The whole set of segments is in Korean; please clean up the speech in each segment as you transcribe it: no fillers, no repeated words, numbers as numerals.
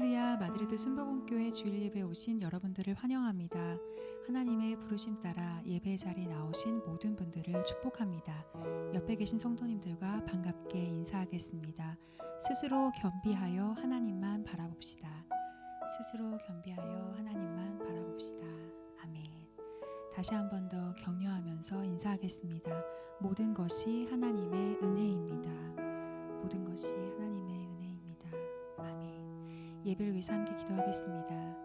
할렐루야, 마드리드 순복음교회 주일 예배에 오신 여러분들을 환영합니다. 하나님의 부르심 따라 예배 자리에 나오신 모든 분들을 축복합니다. 옆에 계신 성도님들과 반갑게 인사하겠습니다. 스스로 겸비하여 하나님만 바라봅시다. 스스로 겸비하여 하나님만 바라봅시다. 아멘. 다시 한 번 더 격려하면서 인사하겠습니다. 모든 것이 하나님의 은혜입니다. 모든 것이 하나님의 은혜입니다. 아멘. 예배를 위해서 함께 기도하겠습니다.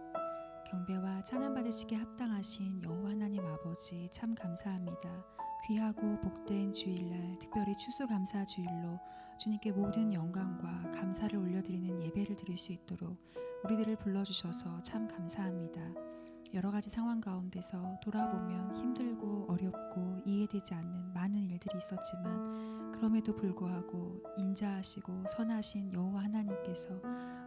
경배와 찬양 받으시기에 합당하신 여호와 하나님 아버지, 참 감사합니다. 귀하고 복된 주일날, 특별히 추수감사 주일로 주님께 모든 영광과 감사를 올려드리는 예배를 드릴 수 있도록 우리들을 불러주셔서 참 감사합니다. 여러 가지 상황 가운데서 돌아보면 힘들고 어렵고 이해되지 않는 많은 일들이 있었지만, 그럼에도 불구하고 인자하시고 선하신 여호와 하나님께서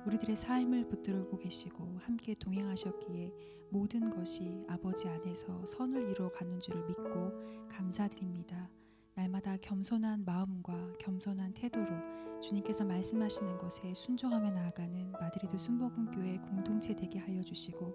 우리들의 삶을 붙들고 계시고 함께 동행하셨기에 모든 것이 아버지 안에서 선을 이루어가는 줄을 믿고 감사드립니다. 날마다 겸손한 마음과 겸손한 태도로 주님께서 말씀하시는 것에 순종하며 나아가는 마드리드 순복음교회 공동체 되게 하여 주시고,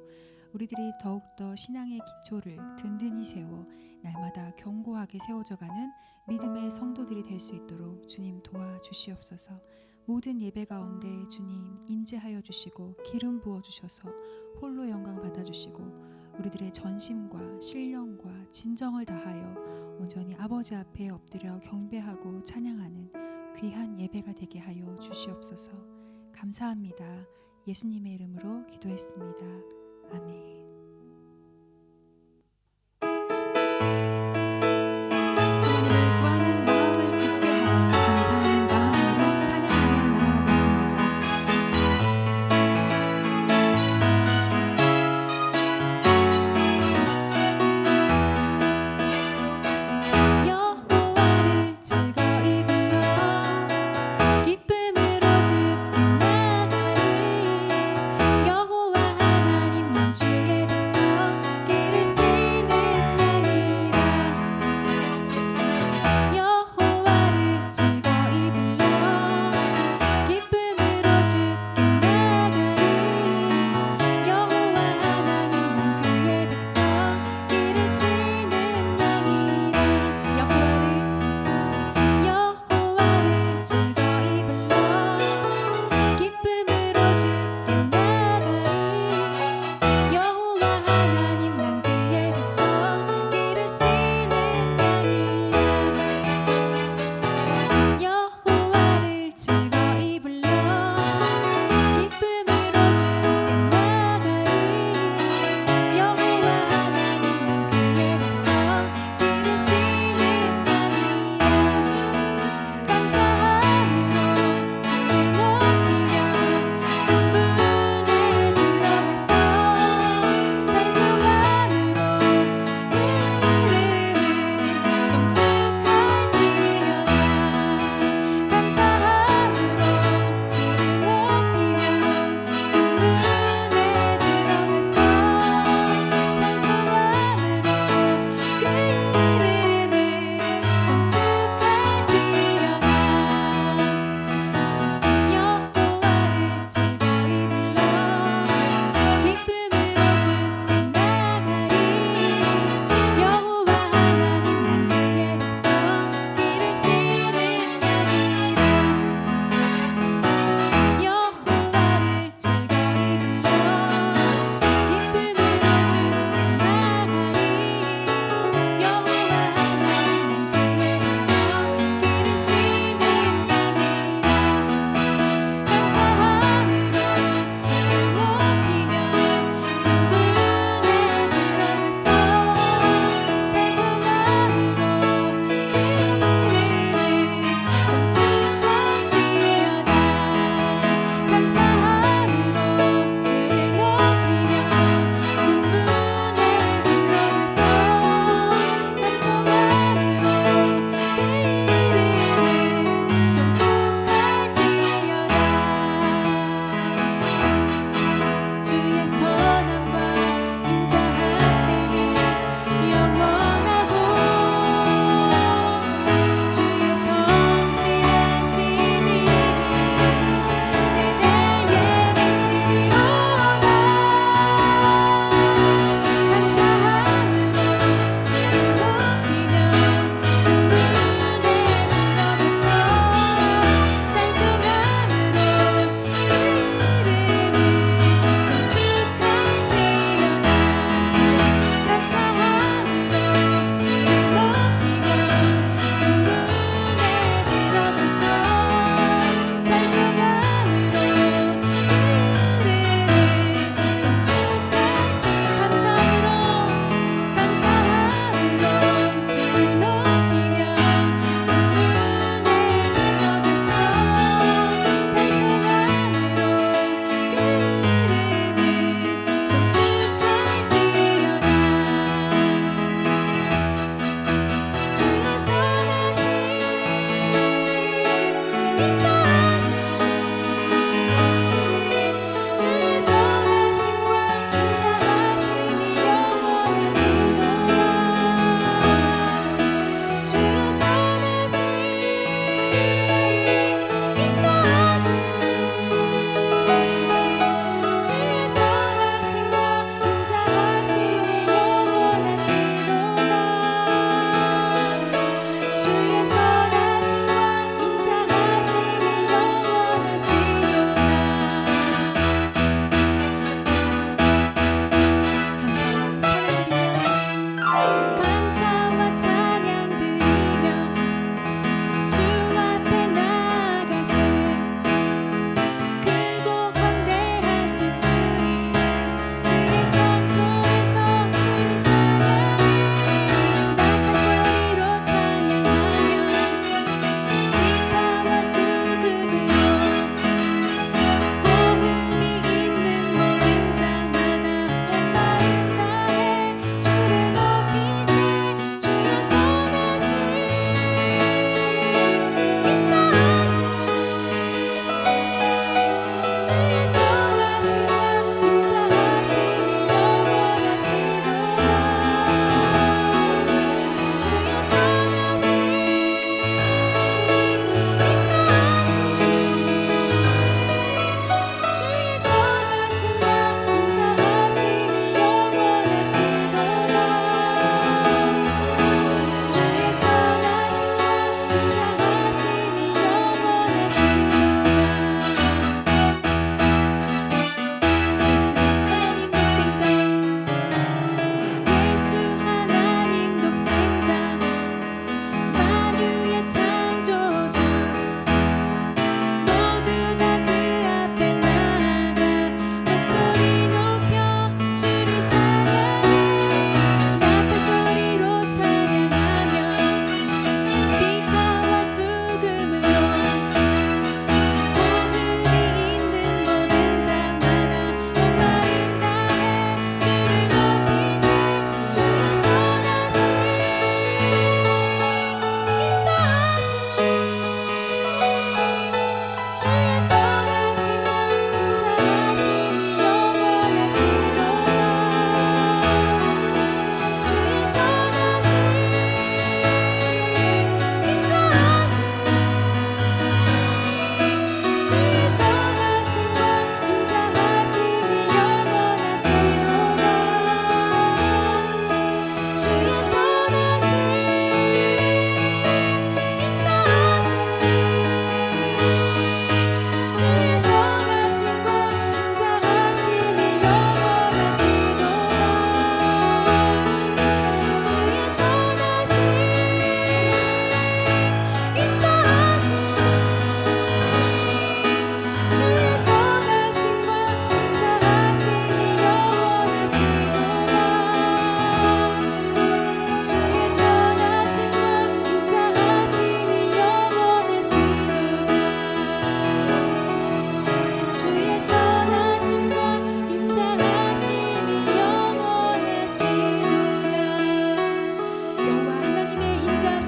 우리들이 더욱더 신앙의 기초를 든든히 세워 날마다 견고하게 세워져가는 믿음의 성도들이 될 수 있도록 주님 도와주시옵소서. 모든 예배 가운데 주님 임재하여 주시고 기름 부어주셔서 홀로 영광 받아주시고 우리들의 전심과 신령과 진정을 다하여 온전히 아버지 앞에 엎드려 경배하고 찬양하는 귀한 예배가 되게 하여 주시옵소서. 감사합니다. 예수님의 이름으로 기도했습니다. 아멘. 부모님을 구하는 마음을 굳게 하여 감사하는 마음으로 찬양하며 나아가겠습니다. 여호와를 즐거이 불러 기쁨으로 주께 나가리. 여호와 하나님 난 주의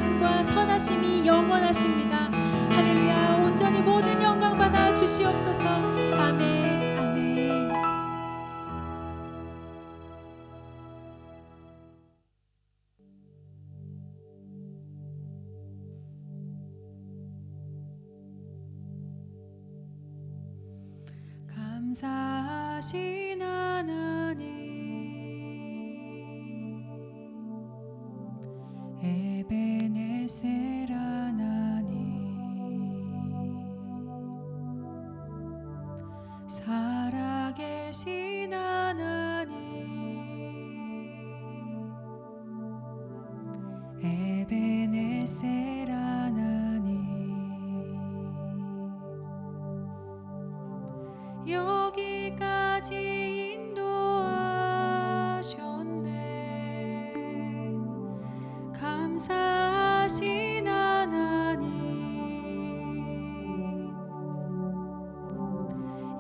인자하심과 선하심이 영원하십니다. 할렐루야. 온전히 모든 영광 받아 주시옵소서. 아멘. 아멘. 감사하신 하나님, 에베네셀 하나님, 살아계신 하나님, 에베네셀 하나님, 여기까지 인도하셨네. 감사하신 하나님,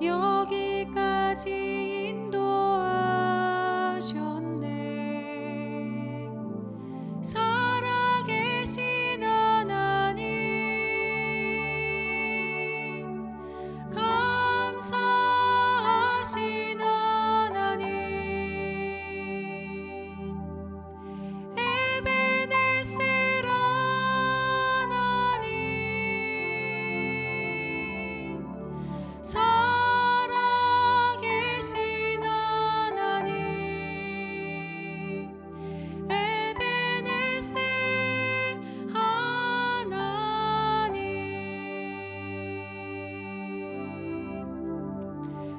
여기까지 인도하셨네. 살아계신 하나님, 감사하신 하나님, 에베네셀 하나님, 살아계신 하나님, 에베네셀 하나님,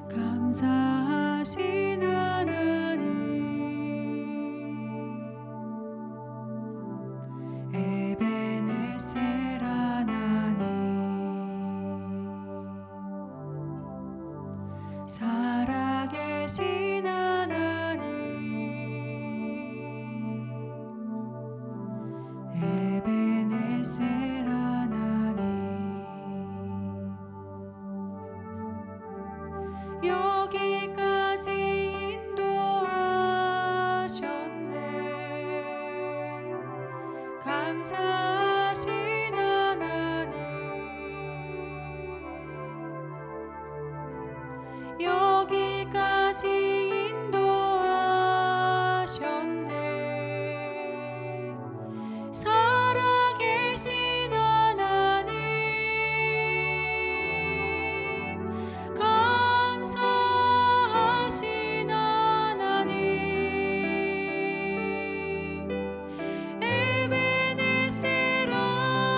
감사하신 하나님, 에베네셀 하나님, 살아계신 하나님, 에베네셀 하나님, 여기까지 인도하셨네. 감사하신 하나님, 여기까지 인도하셨네. 살아계신 하나님, 감사하신 하나님, 에베네셀 하나님,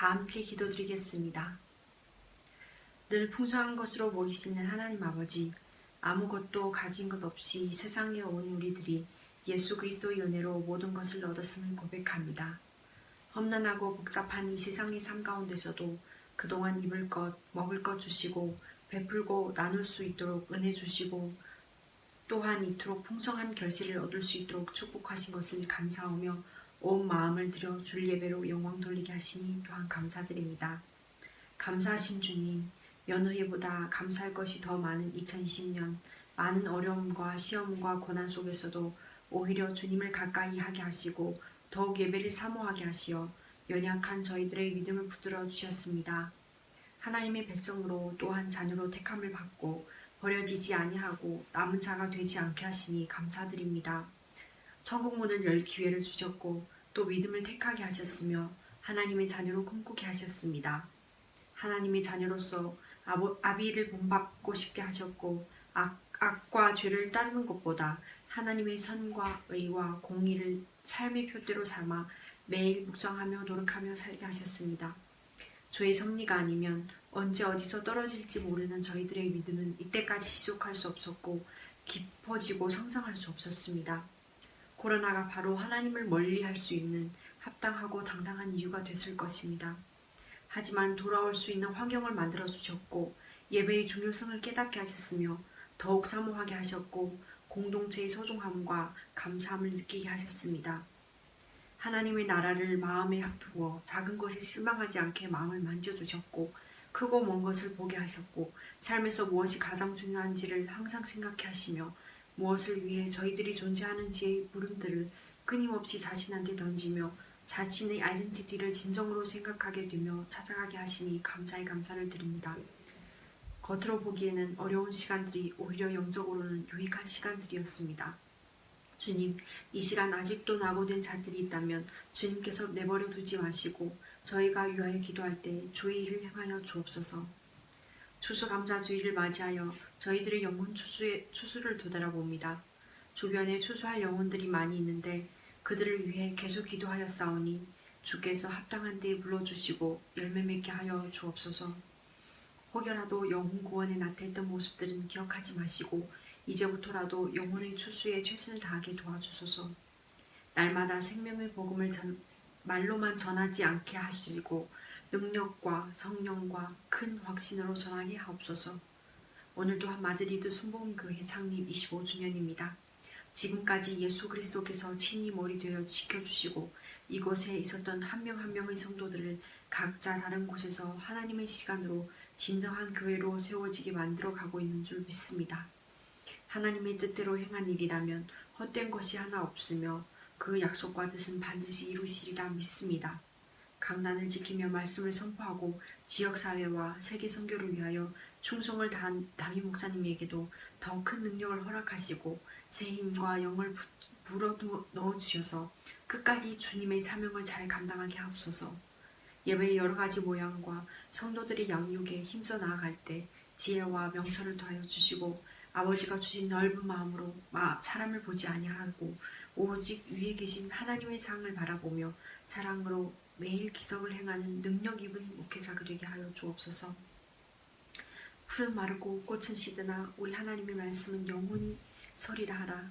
다 함께 기도드리겠습니다. 늘 풍성한 것으로 먹이시는 하나님 아버지, 아무것도 가진 것 없이 세상에 온 우리들이 예수 그리스도의 은혜로 모든 것을 얻었음을 고백합니다. 험난하고 복잡한 이 세상의 삶 가운데서도 그동안 입을 것, 먹을 것 주시고 베풀고 나눌 수 있도록 은혜 주시고 또한 이토록 풍성한 결실을 얻을 수 있도록 축복하신 것을 감사하며 온 마음을 들여 줄 예배로 영광 돌리게 하시니 또한 감사드립니다. 감사하신 주님, 여느 해보다 감사할 것이 더 많은 2020년, 많은 어려움과 시험과 고난 속에서도 오히려 주님을 가까이 하게 하시고 더욱 예배를 사모하게 하시어 연약한 저희들의 믿음을 붙들어 주셨습니다. 하나님의 백성으로 또한 자녀로 택함을 받고 버려지지 아니하고 남은 자가 되지 않게 하시니 감사드립니다. 천국 문을 열 기회를 주셨고 또 믿음을 택하게 하셨으며 하나님의 자녀로 꿈꾸게 하셨습니다. 하나님의 자녀로서 아비를 본받고 싶게 하셨고 악과 죄를 따르는 것보다 하나님의 선과 의와 공의를 삶의 표대로 삼아 매일 묵상하며 노력하며 살게 하셨습니다. 저의 섭리가 아니면 언제 어디서 떨어질지 모르는 저희들의 믿음은 이때까지 지속할 수 없었고 깊어지고 성장할 수 없었습니다. 코로나가 바로 하나님을 멀리할 수 있는 합당하고 당당한 이유가 됐을 것입니다. 하지만 돌아올 수 있는 환경을 만들어 주셨고 예배의 중요성을 깨닫게 하셨으며 더욱 사모하게 하셨고 공동체의 소중함과 감사함을 느끼게 하셨습니다. 하나님의 나라를 마음에 두어 작은 것에 실망하지 않게 마음을 만져주셨고 크고 먼 것을 보게 하셨고 삶에서 무엇이 가장 중요한지를 항상 생각해 하시며 무엇을 위해 저희들이 존재하는지의 물음들을 끊임없이 자신한테 던지며 자신의 아이덴티티를 진정으로 생각하게 되며 찾아가게 하시니 감사의 감사를 드립니다. 겉으로 보기에는 어려운 시간들이 오히려 영적으로는 유익한 시간들이었습니다. 주님, 이 시간 아직도 낙오된 자들이 있다면 주님께서 내버려 두지 마시고 저희가 위하여 기도할 때 주의 일을 행하여 주옵소서. 추수감사주의를 맞이하여 저희들의 영혼 추수를 되돌아봅니다. 주변에 추수할 영혼들이 많이 있는데 그들을 위해 계속 기도하였사오니 주께서 합당한 데에 불러주시고 열매 맺게 하여 주옵소서. 혹여라도 영혼 구원에 나태했던 모습들은 기억하지 마시고 이제부터라도 영혼의 추수에 최선을 다하게 도와주소서. 날마다 생명의 복음을 말로만 전하지 않게 하시고 능력과 성령과 큰 확신으로 전하게 하옵소서. 오늘 또한 마드리드 순복음교회 창립 25주년입니다. 지금까지 예수 그리스도께서 친히 머리 되어 지켜주시고 이곳에 있었던 한 명 한 명의 성도들을 각자 다른 곳에서 하나님의 시간으로 진정한 교회로 세워지게 만들어 가고 있는 줄 믿습니다. 하나님의 뜻대로 행한 일이라면 헛된 것이 하나 없으며 그 약속과 뜻은 반드시 이루시리라 믿습니다. 강단을 지키며 말씀을 선포하고 지역사회와 세계 선교를 위하여 충성을 다한 담임 목사님에게도 더 큰 능력을 허락하시고 새 힘과 영을 불어 넣어주셔서 끝까지 주님의 사명을 잘 감당하게 하옵소서. 예배의 여러 가지 모양과 성도들의 양육에 힘써 나아갈 때 지혜와 명철을 더하여 주시고 아버지가 주신 넓은 마음으로 사람을 보지 아니하고 오직 위에 계신 하나님의 상을 바라보며 사랑으로 매일 기적을 행하는 능력 입은 목회자가 되게 하여 주옵소서. 풀은 마르고 꽃은 시드나 우리 하나님의 말씀은 영원히 서리라 하라.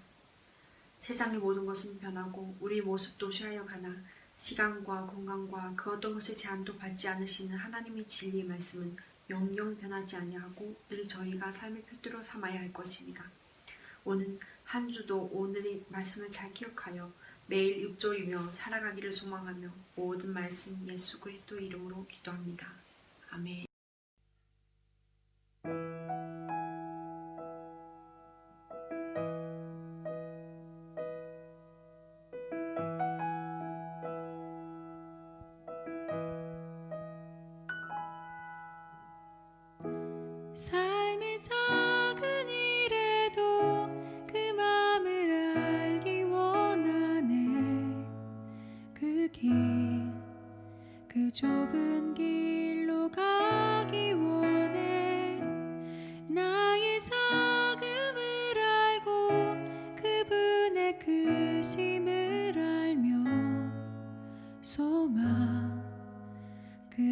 세상의 모든 것은 변하고 우리 모습도 쇠하여 가나 시간과 공간과 그 어떤 것의 제한도 받지 않으시는 하나님의 진리의 말씀은 영영 변하지 아니하고 늘 저희가 삶의 표대로 삼아야 할 것입니다. 오늘 한 주도 오늘의 말씀을 잘 기억하여 매일 읊조리며 살아가기를 소망하며 모든 말씀 예수 그리스도 이름으로 기도합니다. 아멘. 삶의 작은 일에도 그 마음을 알기 원하네. 그 길, 그 좁은 길로 가기 원해. 나의 작음을 알고 그분의 크심을 알며 소망 그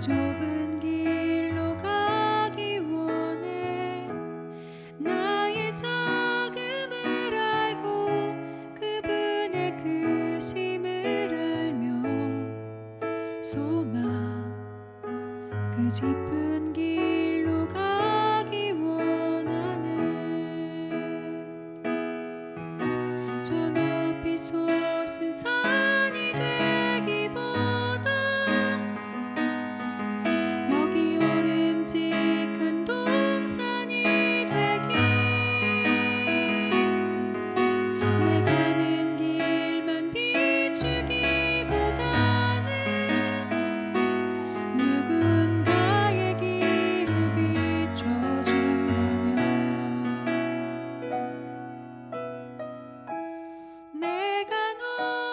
좁은 길로 가기 원해. 나의 작음을 알고 그분의 크심을 알며 소망 그 짚은 길로 가기 원하네. 저 높이 솟은 산이 되기보다 여기 오름직한 동산이 되기. 내 가는 길만 비추기보다는 누군가의 길을 비춰준다면 내가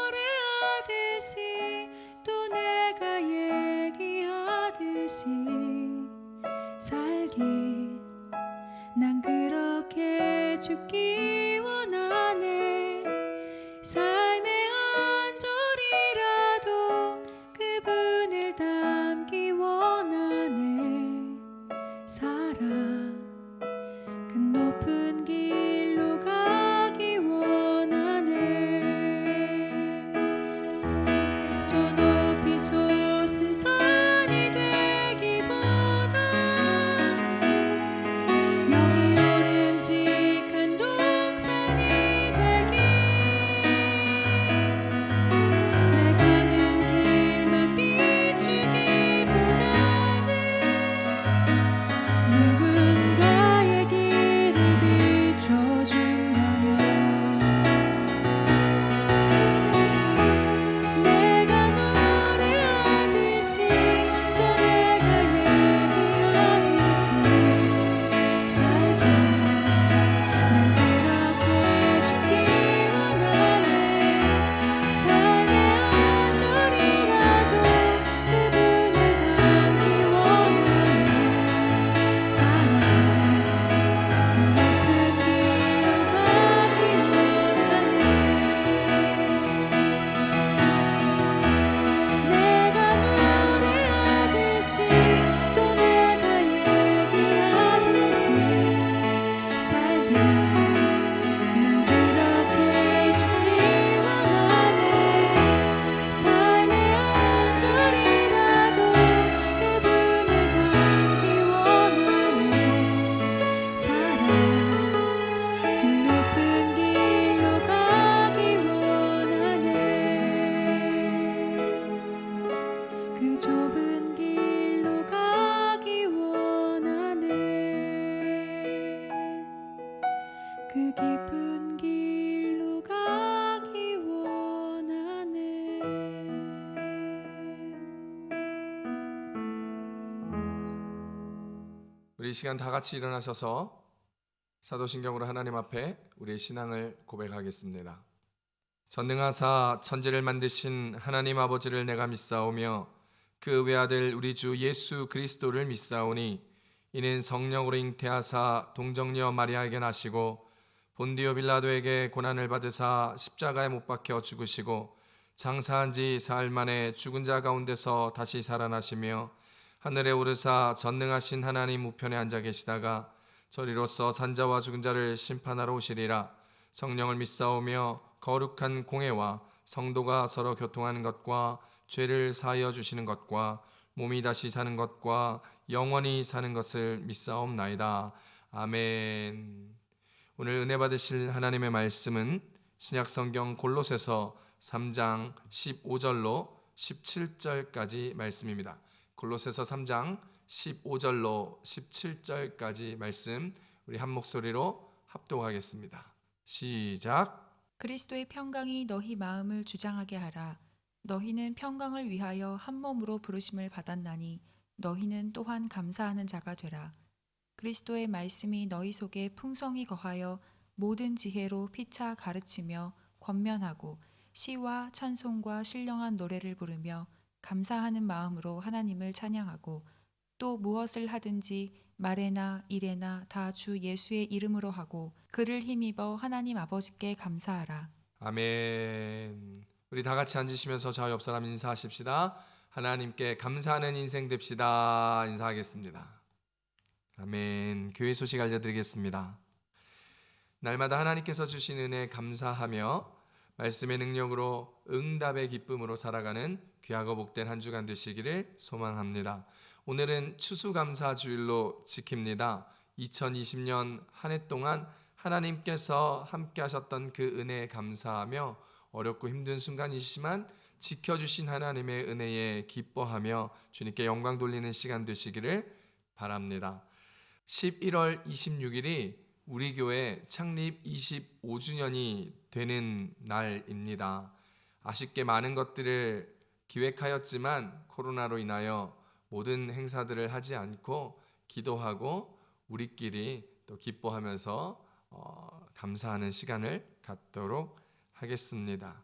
노래하듯이 또 내가 얘기하듯이 살기. 난 그렇게 죽기 원하네. 삶의 한 절이라도 그분을 닮기 원하네. 사랑 그 높은 길로 가기 원하네. 저 높이 솟은 산이 되기보다 여기 오름직한 동산이 되기. 내 가는 길만 비추기보다는 누군가의 길을 비춰준다면 내가 노래하듯이 또 내가 얘기하듯이 살기. 난 그렇게 죽기 원하네. 삶의 한 절이라도 그분을 닮기 원하네. 사랑 그 높은 길로 가기 원하네. 내가 노래하듯이 또 내가 얘기하듯이 살기. 난 그렇게 죽기 원하네. 삶의 한 절이라도 그분을 닮기 원하네. 사랑 그 높은 길로 가기 원하네. 그 좁은 길로 가기 원하네. 그 깊은 길로 가기 원하네. 우리 이 시간 다 같이 일어나셔서 사도신경으로 하나님 앞에 우리의 신앙을 고백하겠습니다. 전능하사 천지를 만드신 하나님 아버지를 내가 믿사오며 그 외아들 우리 주 예수 그리스도를 믿사오니 이는 성령으로 잉태하사 동정녀 마리아에게 나시고 본디오 빌라도에게 고난을 받으사 십자가에 못 박혀 죽으시고 장사한 지 사흘 만에 죽은 자 가운데서 다시 살아나시며 하늘에 오르사 전능하신 하나님 우편에 앉아 계시다가 저리로서 산자와 죽은 자를 심판하러 오시리라. 성령을 믿사오며 거룩한 공회와 성도가 서로 교통하는 것과 죄를 사하여 주시는 것과 몸이 다시 사는 것과 영원히 사는 것을 믿사옵나이다. 아멘. 오늘 은혜 받으실 하나님의 말씀은 신약성경 골로새서 3장 15절로 17절까지 말씀입니다. 골로새서 3장 15절로 17절까지 말씀 우리 한 목소리로 합독하겠습니다. 시작. 그리스도의 평강이 너희 마음을 주장하게 하라. 너희는 평강을 위하여 한 몸으로 부르심을 받았나니 너희는 또한 감사하는 자가 되라. 그리스도의 말씀이 너희 속에 풍성히 거하여 모든 지혜로 피차 가르치며 권면하고 시와 찬송과 신령한 노래를 부르며 감사하는 마음으로 하나님을 찬양하고 또 무엇을 하든지 말에나 일에나 다 주 예수의 이름으로 하고 그를 힘입어 하나님 아버지께 감사하라. 아멘. 우리 다 같이 앉으시면서 저와 옆 사람 인사하십시다. 하나님께 감사하는 인생 됩시다. 인사하겠습니다. 아멘. 교회 소식 알려드리겠습니다. 날마다 하나님께서 주신 은혜 감사하며 말씀의 능력으로 응답의 기쁨으로 살아가는 귀하고 복된 한 주간 되시기를 소망합니다. 오늘은 추수감사 주일로 지킵니다. 2020년 한 해 동안 하나님께서 함께 하셨던 그 은혜에 감사하며 어렵고 힘든 순간이지만 지켜주신 하나님의 은혜에 기뻐하며 주님께 영광 돌리는 시간 되시기를 바랍니다. 11월 26일이 우리 교회 창립 25주년이 되는 날입니다. 아쉽게 많은 것들을 기획하였지만 코로나로 인하여 모든 행사들을 하지 않고 기도하고 우리끼리 또 기뻐하면서 감사하는 시간을 갖도록 하겠습니다.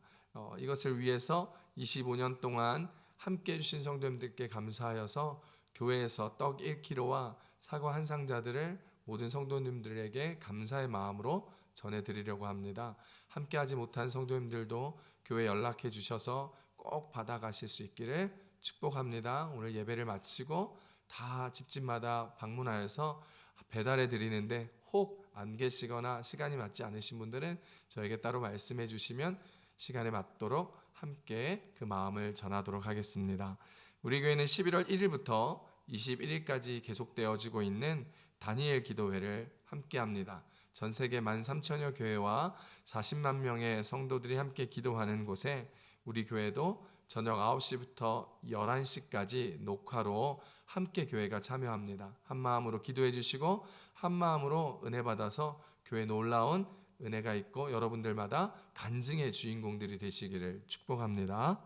이것을 위해서 25년 동안 함께 해주신 성도님들께 감사하여서 교회에서 떡 1kg와 사과 한 상자들을 모든 성도님들에게 감사의 마음으로 전해드리려고 합니다. 함께 하지 못한 성도님들도 교회 연락해 주셔서 꼭 받아가실 수 있기를 축복합니다. 오늘 예배를 마치고 다 집집마다 방문하여서 배달해 드리는데 혹 안 계시거나 시간이 맞지 않으신 분들은 저에게 따로 말씀해 주시면 시간에 맞도록 함께 그 마음을 전하도록 하겠습니다. 우리 교회는 11월 1일부터 21일까지 계속되어지고 있는 다니엘 기도회를 함께합니다. 전 세계 13,000여 교회와 40만 명의 성도들이 함께 기도하는 곳에 우리 교회도 저녁 9시부터 11시까지 녹화로 함께 교회가 참여합니다. 한 마음으로 기도해 주시고 한 마음으로 은혜 받아서 교회 놀라운 은혜가 있고 여러분들마다 간증의 주인공들이 되시기를 축복합니다.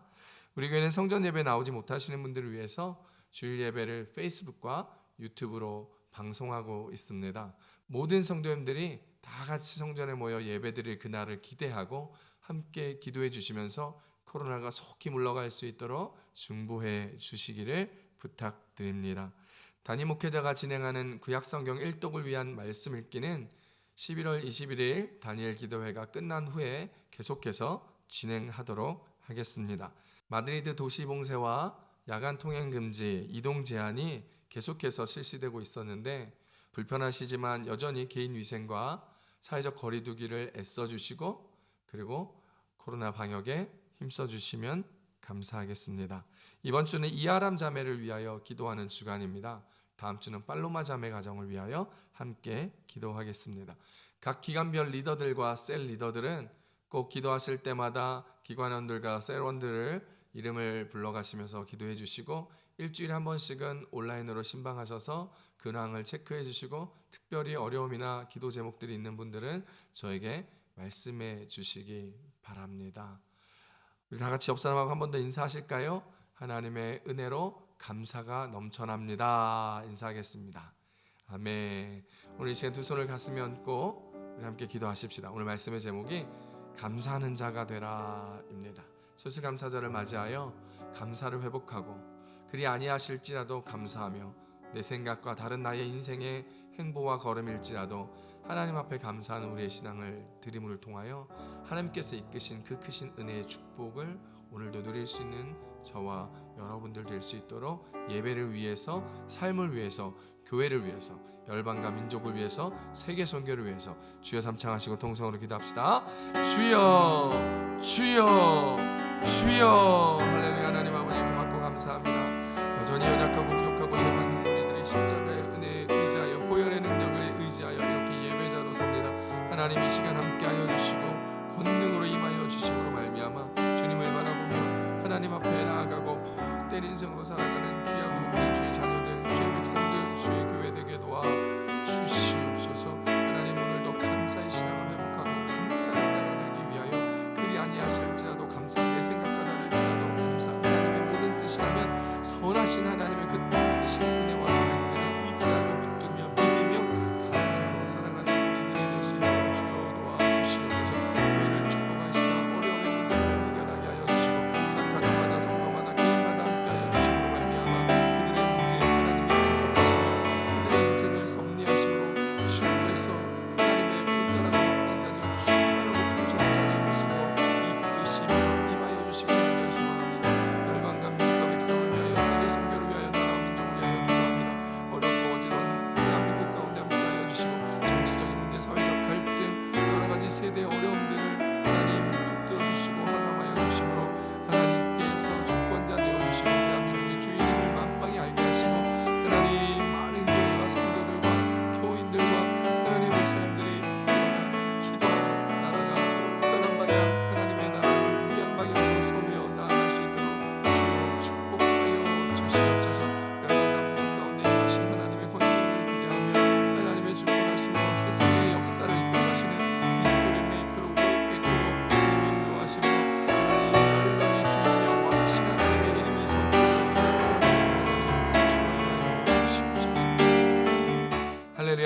우리 교회는 성전 예배 나오지 못하시는 분들을 위해서 주일 예배를 페이스북과 유튜브로 방송하고 있습니다. 모든 성도님들이 다 같이 성전에 모여 예배드릴 그날을 기대하고 함께 기도해 주시면서 코로나가 속히 물러갈 수 있도록 중보해 주시기를 부탁드립니다. 담임 목회자가 진행하는 구약성경 1독을 위한 말씀 읽기는 11월 21일 다니엘 기도회가 끝난 후에 계속해서 진행하도록 하겠습니다. 마드리드 도시 봉쇄와 야간 통행 금지, 이동 제한이 계속해서 실시되고 있었는데 불편하시지만 여전히 개인 위생과 사회적 거리 두기를 애써주시고 그리고 코로나 방역에 힘써주시면 감사하겠습니다. 이번 주는 이아람 자매를 위하여 기도하는 주간입니다. 다음 주는 팔로마 자매 가정을 위하여 함께 기도하겠습니다. 각 기관별 리더들과 셀 리더들은 꼭 기도하실 때마다 기관원들과 셀원들을 이름을 불러가시면서 기도해 주시고 일주일에 한 번씩은 온라인으로 신방하셔서 근황을 체크해 주시고 특별히 어려움이나 기도 제목들이 있는 분들은 저에게 말씀해 주시기 바랍니다. 우리 다 같이 옆 사람하고 한 번 더 인사하실까요? 하나님의 은혜로 감사가 넘쳐납니다. 인사하겠습니다. 아멘. 오늘 이 시간 두 손을 가슴에 얹고 우리 함께 기도하십시다. 오늘 말씀의 제목이 감사하는 자가 되라입니다. 수수감사절을 맞이하여 감사를 회복하고 그리 아니하실지라도 감사하며 내 생각과 다른 나의 인생의 행보와 걸음일지라도 하나님 앞에 감사하는 우리의 신앙을 드림을 통하여 하나님께서 이끄신 그 크신 은혜의 축복을 오늘도 누릴 수 있는 저와 여러분들 될 수 있도록 예배를 위해서, 삶을 위해서, 교회를 위해서, 열방과 민족을 위해서, 세계 선교를 위해서 주여 삼창하시고 통성으로 기도합시다. 주여, 주여, 주여. 할렐루야. 하나님 아버지 고맙고 감사합니다. 여전히 연약하고 부족하고 죄만 우리들이 십자가의 은혜에 의지하여 보혈의 능력을 의지하여 이렇게 예배자로 삽니다. 하나님 이 시간 함께하여 주시고 권능으로 임하여 주시므로 말미암아 주님을 바라보며 하나님 앞에 나아가고 복된 인생으로 살아가는 귀하고 복된 주의 자녀들, 주의 백성들, 주의 교회 되게 도와 주시옵소서. 하나님 오늘도 감사의 신앙을 회복하고 감사의 자가 되기 위하여 그리 아니하실지라도 감사, 내 생각과 다를지라도 감사, 하나님의 모든 뜻이라면 선하신 하나님의 그 크신 은혜와 계획들을 의지하고 붙들며 믿으며 감사로 살아가는 우리들이 될 수 있도록 주여 도와주시옵소서. 교회를 축복하시사 어려움의 문제를 해결하게 하여 주시고 각 가정마다 성도마다 개인마다 함께하여 주시므로 말미암아 그들의 문제에 하나님이 간섭하시며 그들의 인생을 섭리하심으로 주께서 하나님의 온전하고 복된 자녀 충만하고 풍성한 자녀이시고 이끄시며 임하여 주시기를 간절히 소망합니다. 열방과 민족과 백성을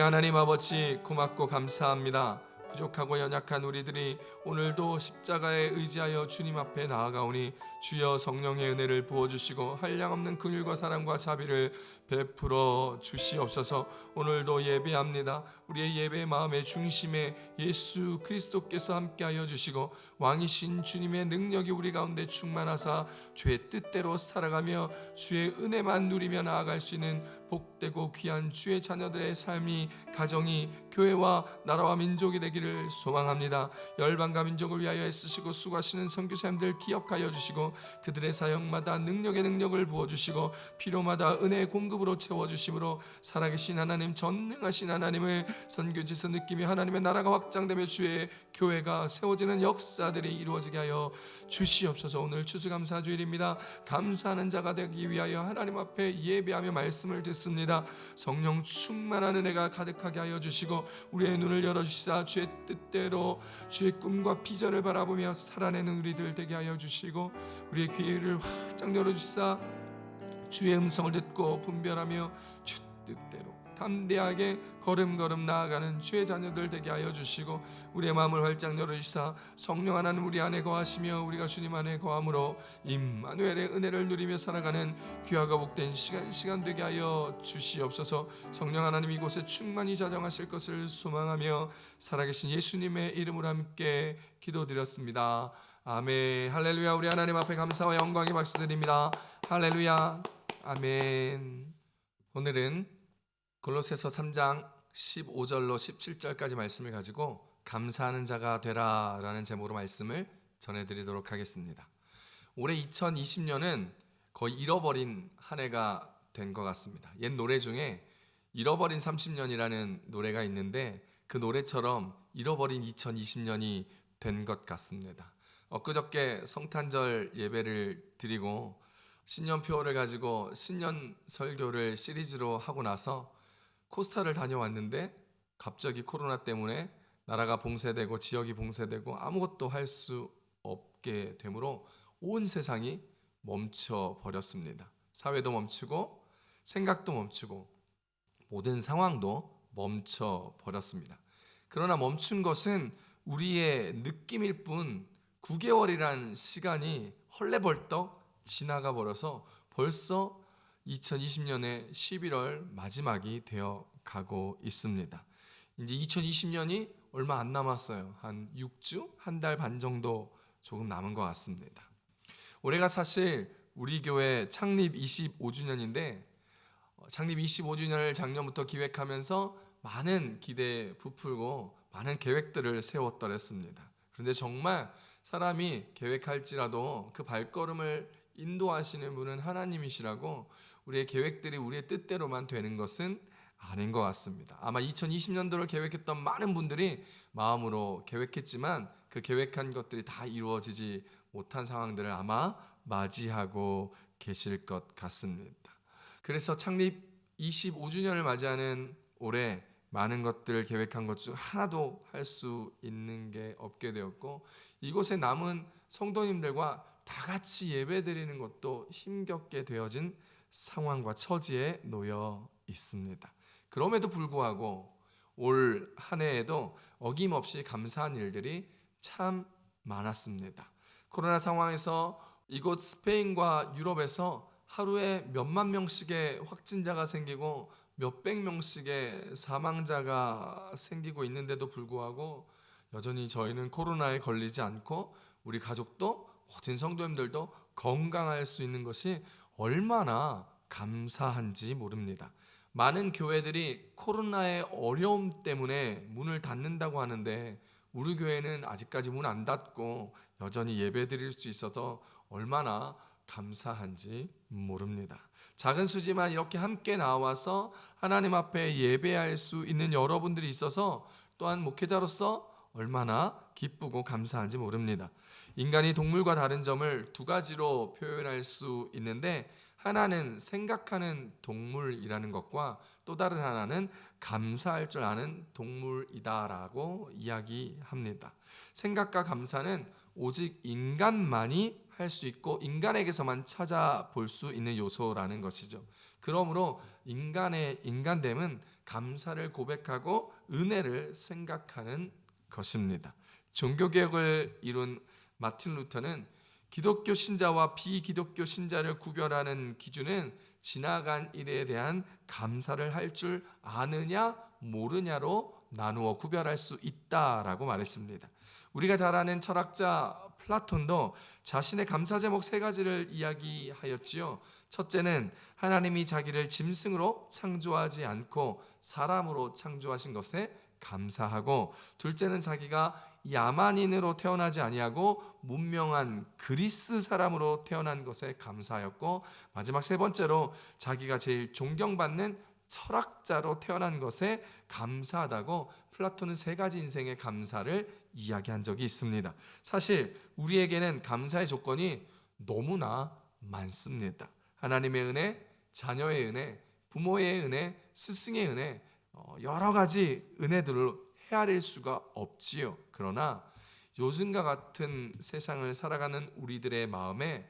하나님 아버지 고맙고 감사합니다. 부족하고 연약한 우리들이 오늘도 십자가에 의지하여 주님 앞에 나아가오니 주여 성령의 은혜를 부어주시고 한량없는 긍휼과 사랑과 자비를 베풀어 주시옵소서. 오늘도 예배합니다. 우리의 예배의 마음의 중심에 예수 그리스도께서 함께하여 주시고 왕이신 주님의 능력이 우리 가운데 충만하사 주의 뜻대로 살아가며 주의 은혜만 누리며 나아갈 수 있는 복되고 귀한 주의 자녀들의 삶이, 가정이, 교회와 나라와 민족이 되기를 소망합니다. 열방과 민족을 위하여 애쓰시고 수고하시는 선교사님들 기억하여 주시고 그들의 사역마다 능력의 능력을 부어주시고 필요마다 은혜의 공급으로 채워주심으로 살아계신 하나님, 전능하신 하나님을 선교지에서 느끼며 하나님의 나라가 확장되며 주의 교회가 세워지는 역사들이 이루어지게 하여 주시옵소서. 오늘 추수감사주일입니다. 감사하는 자가 되기 위하여 하나님 앞에 예배하며 말씀을 듣습니다. 성령 충만한 은혜가 가득하게 하여 주시고 우리의 눈을 열어주시사 주의 뜻대로 주의 꿈과 비전을 바라보며 살아내는 우리들 되게 하여 주시고 우리의 귀를 활짝 열어주시사 주의 음성을 듣고 분별하며 주 뜻대로 담대하게 걸음걸음 나아가는 주의 자녀들 되게 하여 주시고 우리의 마음을 활짝 열어주시사 성령 하나님 우리 안에 거하시며 우리가 주님 안에 거함으로 임마누엘의 은혜를 누리며 살아가는 귀하고 복된 시간 되게 하여 주시옵소서. 성령 하나님 이곳에 충만히 자정하실 것을 소망하며 살아계신 예수님의 이름으로 함께 기도드렸습니다. 아멘. 할렐루야. 우리 하나님 앞에 감사와 영광의 박수 드립니다. 할렐루야. 아멘. 오늘은 골로새서 3장 15절로 17절까지 말씀을 가지고 감사하는 자가 되라 라는 제목으로 말씀을 전해드리도록 하겠습니다. 올해 2020년은 거의 잃어버린 한 해가 된 것 같습니다. 옛 노래 중에 잃어버린 30년이라는 노래가 있는데 그 노래처럼 잃어버린 2020년이 된 것 같습니다. 엊그저께 성탄절 예배를 드리고 신년표를 가지고 신년 설교를 시리즈로 하고 나서 코스타를 다녀왔는데 갑자기 코로나 때문에 나라가 봉쇄되고 지역이 봉쇄되고 아무것도 할 수 없게 되므로 온 세상이 멈춰 버렸습니다. 사회도 멈추고 생각도 멈추고 모든 상황도 멈춰 버렸습니다. 그러나 멈춘 것은 우리의 느낌일 뿐 9개월이란 시간이 헐레벌떡 지나가 버려서 벌써 2020년의 11월 마지막이 되어 가고 있습니다. 이제 2020년이 얼마 안 남았어요. 한 6주? 한 달 반 정도 조금 남은 것 같습니다. 올해가 사실 우리 교회 창립 25주년인데 창립 25주년을 작년부터 기획하면서 많은 기대에 부풀고 많은 계획들을 세웠더랬습니다. 그런데 정말 사람이 계획할지라도 그 발걸음을 인도하시는 분은 하나님이시라고 우리의 계획들이 우리의 뜻대로만 되는 것은 아닌 것 같습니다. 아마 2020년도를 계획했던 많은 분들이 마음으로 계획했지만 그 계획한 것들이 다 이루어지지 못한 상황들을 아마 맞이하고 계실 것 같습니다. 그래서 창립 25주년을 맞이하는 올해 많은 것들을 계획한 것 중 하나도 할 수 있는 게 없게 되었고 이곳에 남은 성도님들과 다 같이 예배드리는 것도 힘겹게 되어진 상황과 처지에 놓여 있습니다. 그럼에도 불구하고 올 한 해에도 어김없이 감사한 일들이 참 많았습니다. 코로나 상황에서 이곳 스페인과 유럽에서 하루에 몇만 명씩의 확진자가 생기고 몇백 명씩의 사망자가 생기고 있는데도 불구하고 여전히 저희는 코로나에 걸리지 않고 우리 가족도 모든 성도님들도 건강할 수 있는 것이 얼마나 감사한지 모릅니다. 많은 교회들이 코로나의 어려움 때문에 문을 닫는다고 하는데 우리 교회는 아직까지 문 안 닫고 여전히 예배 드릴 수 있어서 얼마나 감사한지 모릅니다. 작은 수지만 이렇게 함께 나와서 하나님 앞에 예배할 수 있는 여러분들이 있어서 또한 목회자로서 얼마나 기쁘고 감사한지 모릅니다. 인간이 동물과 다른 점을 두 가지로 표현할 수 있는데 하나는 생각하는 동물이라는 것과 또 다른 하나는 감사할 줄 아는 동물이다라고 이야기합니다. 생각과 감사는 오직 인간만이 할 수 있고 인간에게서만 찾아볼 수 있는 요소라는 것이죠. 그러므로 인간의 인간됨은 감사를 고백하고 은혜를 생각하는 것입니다. 종교개혁을 이룬 마틴 루터는 기독교 신자와 비기독교 신자를 구별하는 기준은 지나간 일에 대한 감사를 할 줄 아느냐 모르냐로 나누어 구별할 수 있다라고 말했습니다. 우리가 잘 아는 철학자 플라톤도 자신의 감사 제목 3가지를 이야기하였지요. 첫째는 하나님이 자기를 짐승으로 창조하지 않고 사람으로 창조하신 것에 감사하고, 둘째는 자기가 야만인으로 태어나지 아니하고 문명한 그리스 사람으로 태어난 것에 감사하였고, 마지막 3번째로 자기가 제일 존경받는 철학자로 태어난 것에 감사하다고 플라톤은 3가지 인생의 감사를 이야기한 적이 있습니다. 사실 우리에게는 감사의 조건이 너무나 많습니다. 하나님의 은혜, 자녀의 은혜, 부모의 은혜, 스승의 은혜, 여러 가지 은혜들을 헤아릴 수가 없지요. 그러나 요즘과 같은 세상을 살아가는 우리들의 마음에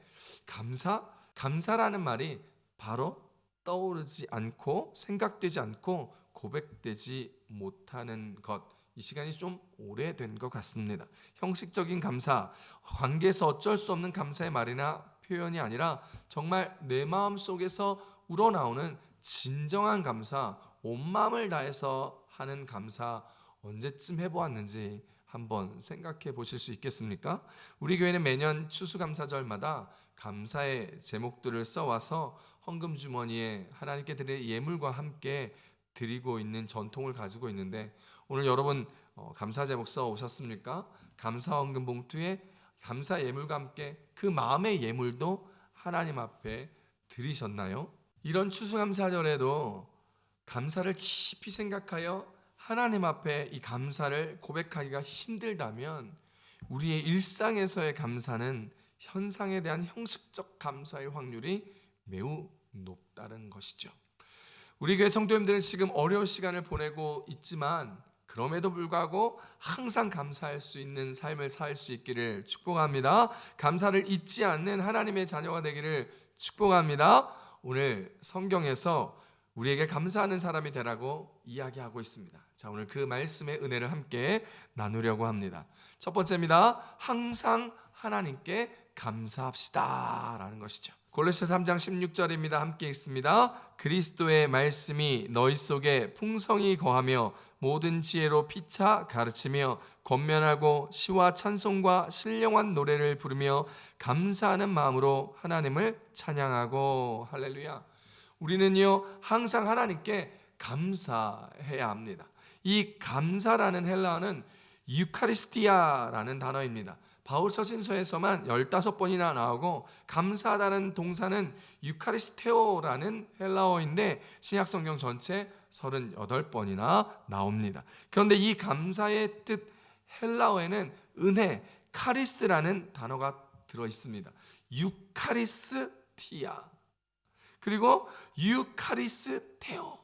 감사라는 말이 바로 떠오르지 않고 생각되지 않고 고백되지 못하는 것, 이 시간이 좀 오래된 것 같습니다. 형식적인 감사, 관계에서 어쩔 수 없는 감사의 말이나 표현이 아니라 정말 내 마음 속에서 우러나오는 진정한 감사, 온 마음을 다해서 하는 감사 언제쯤 해보았는지 한번 생각해 보실 수 있겠습니까? 우리 교회는 매년 추수감사절마다 감사의 제목들을 써와서 헌금 주머니에 하나님께 드릴 예물과 함께 드리고 있는 전통을 가지고 있는데, 오늘 여러분 감사 제목 써 오셨습니까? 감사 헌금 봉투에 감사 예물과 함께 그 마음의 예물도 하나님 앞에 드리셨나요? 이런 추수감사절에도 감사를 깊이 생각하여 하나님 앞에 이 감사를 고백하기가 힘들다면 우리의 일상에서의 감사는 현상에 대한 형식적 감사의 확률이 매우 높다는 것이죠. 우리 교회 성도님들은 지금 어려운 시간을 보내고 있지만 그럼에도 불구하고 항상 감사할 수 있는 삶을 살 수 있기를 축복합니다. 감사를 잊지 않는 하나님의 자녀가 되기를 축복합니다. 오늘 성경에서 우리에게 감사하는 사람이 되라고 이야기하고 있습니다. 자, 오늘 그 말씀의 은혜를 함께 나누려고 합니다. 첫 번째입니다. 항상 하나님께 감사합시다 라는 것이죠. 골로새 3장 16절입니다. 함께 읽습니다. 그리스도의 말씀이 너희 속에 풍성히 거하며 모든 지혜로 피차 가르치며 권면하고 시와 찬송과 신령한 노래를 부르며 감사하는 마음으로 하나님을 찬양하고. 할렐루야. 우리는요 항상 하나님께 감사해야 합니다. 이 감사라는 헬라어는 유카리스티아라는 단어입니다. 바울 서신서에서만 15번이나 나오고, 감사하다는 동사는 유카리스테오라는 헬라어인데 신약성경 전체 38번이나 나옵니다. 그런데 이 감사의 뜻 헬라어에는 은혜, 카리스라는 단어가 들어있습니다. 유카리스티아 그리고 유카리스테오,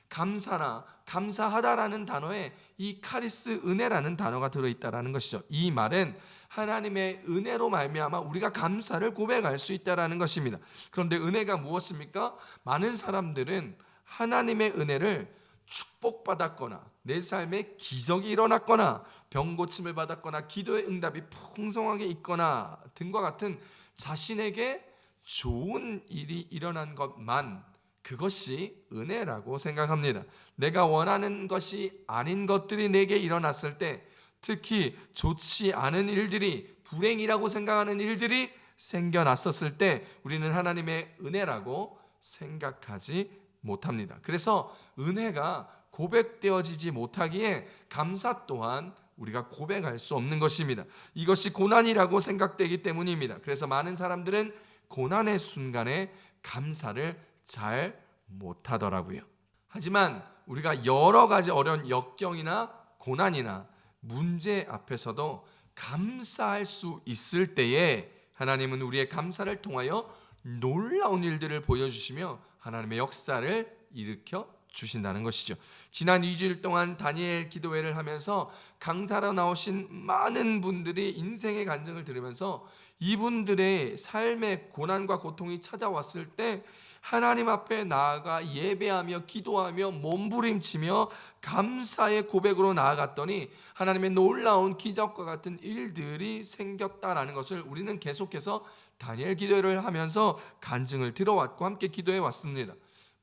감사나 감사하다라는 단어에 이 카리스, 은혜라는 단어가 들어있다라는 것이죠. 이 말은 하나님의 은혜로 말미암아 우리가 감사를 고백할 수 있다라는 것입니다. 그런데 은혜가 무엇입니까? 많은 사람들은 하나님의 은혜를 축복받았거나 내 삶에 기적이 일어났거나 병 고침을 받았거나 기도의 응답이 풍성하게 있거나 등과 같은 자신에게 좋은 일이 일어난 것만, 그것이 은혜라고 생각합니다. 내가 원하는 것이 아닌 것들이 내게 일어났을 때, 특히 좋지 않은 일들이, 불행이라고 생각하는 일들이 생겨났었을 때 우리는 하나님의 은혜라고 생각하지 못합니다. 그래서 은혜가 고백되어지지 못하기에 감사 또한 우리가 고백할 수 없는 것입니다. 이것이 고난이라고 생각되기 때문입니다. 그래서 많은 사람들은 고난의 순간에 감사를 잘 못하더라고요. 하지만 우리가 여러 가지 어려운 역경이나 고난이나 문제 앞에서도 감사할 수 있을 때에 하나님은 우리의 감사를 통하여 놀라운 일들을 보여주시며 하나님의 역사를 일으켜 주신다는 것이죠. 지난 2주일 동안 다니엘 기도회를 하면서 강사로 나오신 많은 분들이 인생의 간증을 들으면서 이분들의 삶의 고난과 고통이 찾아왔을 때 하나님 앞에 나아가 예배하며 기도하며 몸부림치며 감사의 고백으로 나아갔더니 하나님의 놀라운 기적과 같은 일들이 생겼다라는 것을 우리는 계속해서 다니엘 기도회를 하면서 간증을 들어왔고 함께 기도해 왔습니다.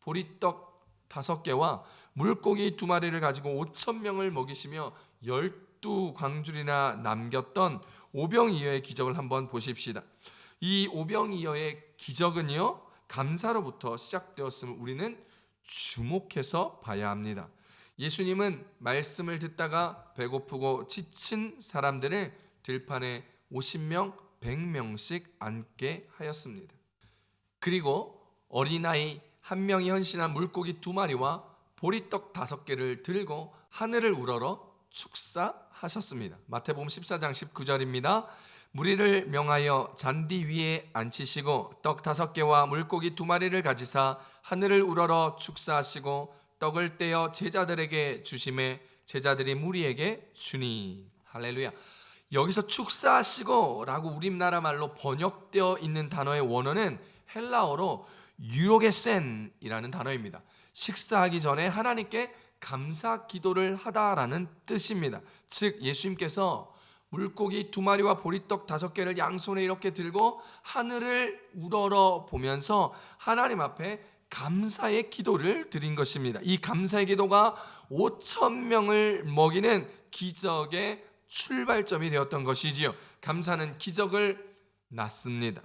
보리떡 5개와 물고기 2마리를 가지고 5,000명을 먹이시며 12광줄이나 남겼던 오병이어의 기적을 한번 보십시다. 이 오병이어의 기적은요, 감사로부터 시작되었음을 우리는 주목해서 봐야 합니다. 예수님은 말씀을 듣다가 배고프고 지친 사람들을 들판에 50명, 100명씩 앉게 하였습니다. 그리고 어린아이 1명이 헌신한 물고기 2마리와 보리떡 5개를 들고 하늘을 우러러 축사하셨습니다. 마태복음 14장 19절입니다. 무리를 명하여 잔디 위에 앉히시고 떡 5개와 물고기 2마리를 가지사 하늘을 우러러 축사하시고 떡을 떼어 제자들에게 주심에 제자들이 무리에게 주니. 할렐루야. 여기서 축사하시고 라고 우리나라 말로 번역되어 있는 단어의 원어는 헬라어로 유로게센이라는 단어입니다. 식사하기 전에 하나님께 감사 기도를 하다라는 뜻입니다. 즉 예수님께서 물고기 2마리와 보리떡 5개를 양손에 이렇게 들고 하늘을 우러러 보면서 하나님 앞에 감사의 기도를 드린 것입니다. 이 감사의 기도가 5,000명을 먹이는 기적의 출발점이 되었던 것이지요. 감사는 기적을 낳습니다.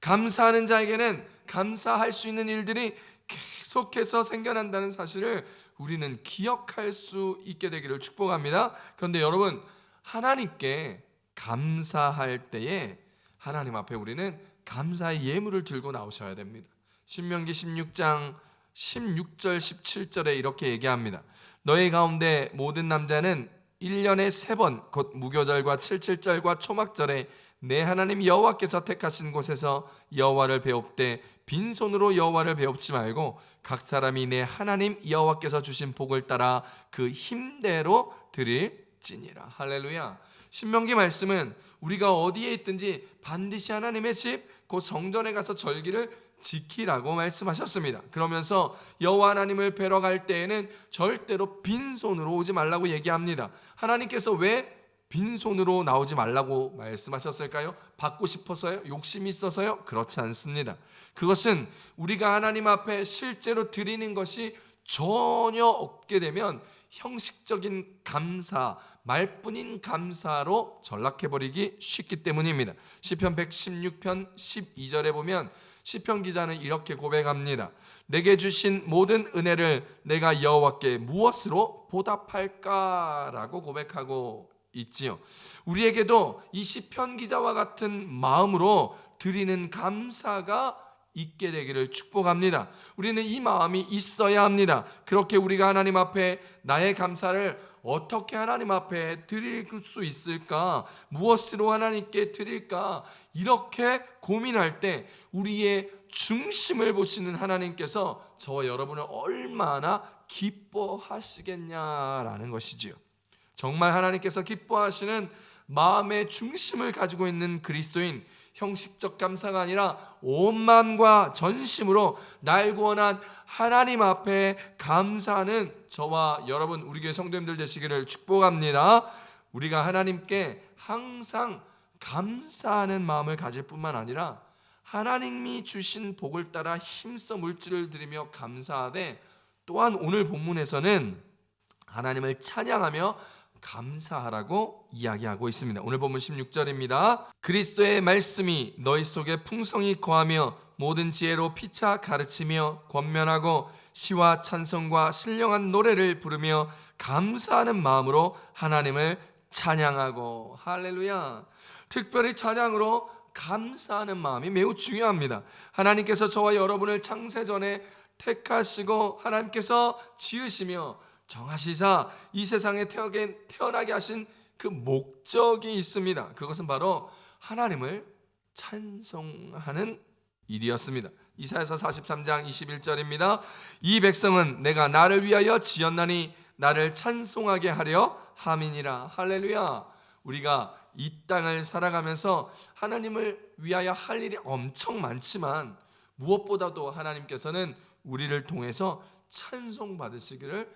감사하는 자에게는 감사할 수 있는 일들이 계속해서 생겨난다는 사실을 우리는 기억할 수 있게 되기를 축복합니다. 그런데 여러분, 하나님께 감사할 때에 하나님 앞에 우리는 감사의 예물을 들고 나오셔야 됩니다. 신명기 16장 16절 17절에 이렇게 얘기합니다. 너희 가운데 모든 남자는 1년에 3번 곧 무교절과 칠칠절과 초막절에 내 하나님 여호와께서 택하신 곳에서 여호와를 배웁되 빈손으로 여호와를 배웁지 말고 각 사람이 내 하나님 여호와께서 주신 복을 따라 그 힘대로 드릴지니라. 할렐루야. 신명기 말씀은 우리가 어디에 있든지 반드시 하나님의 집 곧 성전에 가서 절기를 지키라고 말씀하셨습니다. 그러면서 여호와 하나님을 뵈러 갈 때에는 절대로 빈손으로 오지 말라고 얘기합니다. 하나님께서 왜 빈손으로 나오지 말라고 말씀하셨을까요? 받고 싶어서요? 욕심이 있어서요? 그렇지 않습니다. 그것은 우리가 하나님 앞에 실제로 드리는 것이 전혀 없게 되면 형식적인 감사, 말뿐인 감사로 전락해버리기 쉽기 때문입니다. 시편 116편 12절에 보면 시편 기자는 이렇게 고백합니다. 내게 주신 모든 은혜를 내가 여호와께 무엇으로 보답할까라고 고백하고 있지요. 우리에게도 이 시편 기자와 같은 마음으로 드리는 감사가 있게 되기를 축복합니다. 우리는 이 마음이 있어야 합니다. 그렇게 우리가 하나님 앞에 나의 감사를 어떻게 하나님 앞에 드릴 수 있을까? 무엇으로 하나님께 드릴까? 이렇게 고민할 때 우리의 중심을 보시는 하나님께서 저와 여러분을 얼마나 기뻐하시겠냐라는 것이지요. 정말 하나님께서 기뻐하시는 마음의 중심을 가지고 있는 그리스도인, 형식적 감사가 아니라 온 마음과 전심으로 날 구원한 하나님 앞에 감사하는 저와 여러분, 우리 교회 성도님들 되시기를 축복합니다. 우리가 하나님께 항상 감사하는 마음을 가질 뿐만 아니라 하나님이 주신 복을 따라 힘써 물질을 드리며 감사하되, 또한 오늘 본문에서는 하나님을 찬양하며 감사하라고 이야기하고 있습니다. 오늘 본문 16절입니다. 그리스도의 말씀이 너희 속에 풍성히 거하며 모든 지혜로 피차 가르치며 권면하고 시와 찬송과 신령한 노래를 부르며 감사하는 마음으로 하나님을 찬양하고. 할렐루야. 특별히 찬양으로 감사하는 마음이 매우 중요합니다. 하나님께서 저와 여러분을 창세전에 택하시고 하나님께서 지으시며 정하시사 이 세상에 태어나게 하신 그 목적이 있습니다. 그것은 바로 하나님을 찬송하는 일이었습니다. 이사야서 43장 21절입니다. 이 백성은 내가 나를 위하여 지었나니 나를 찬송하게 하려 함이니라. 할렐루야. 우리가 이 땅을 살아가면서 하나님을 위하여 할 일이 엄청 많지만 무엇보다도 하나님께서는 우리를 통해서 찬송받으시기를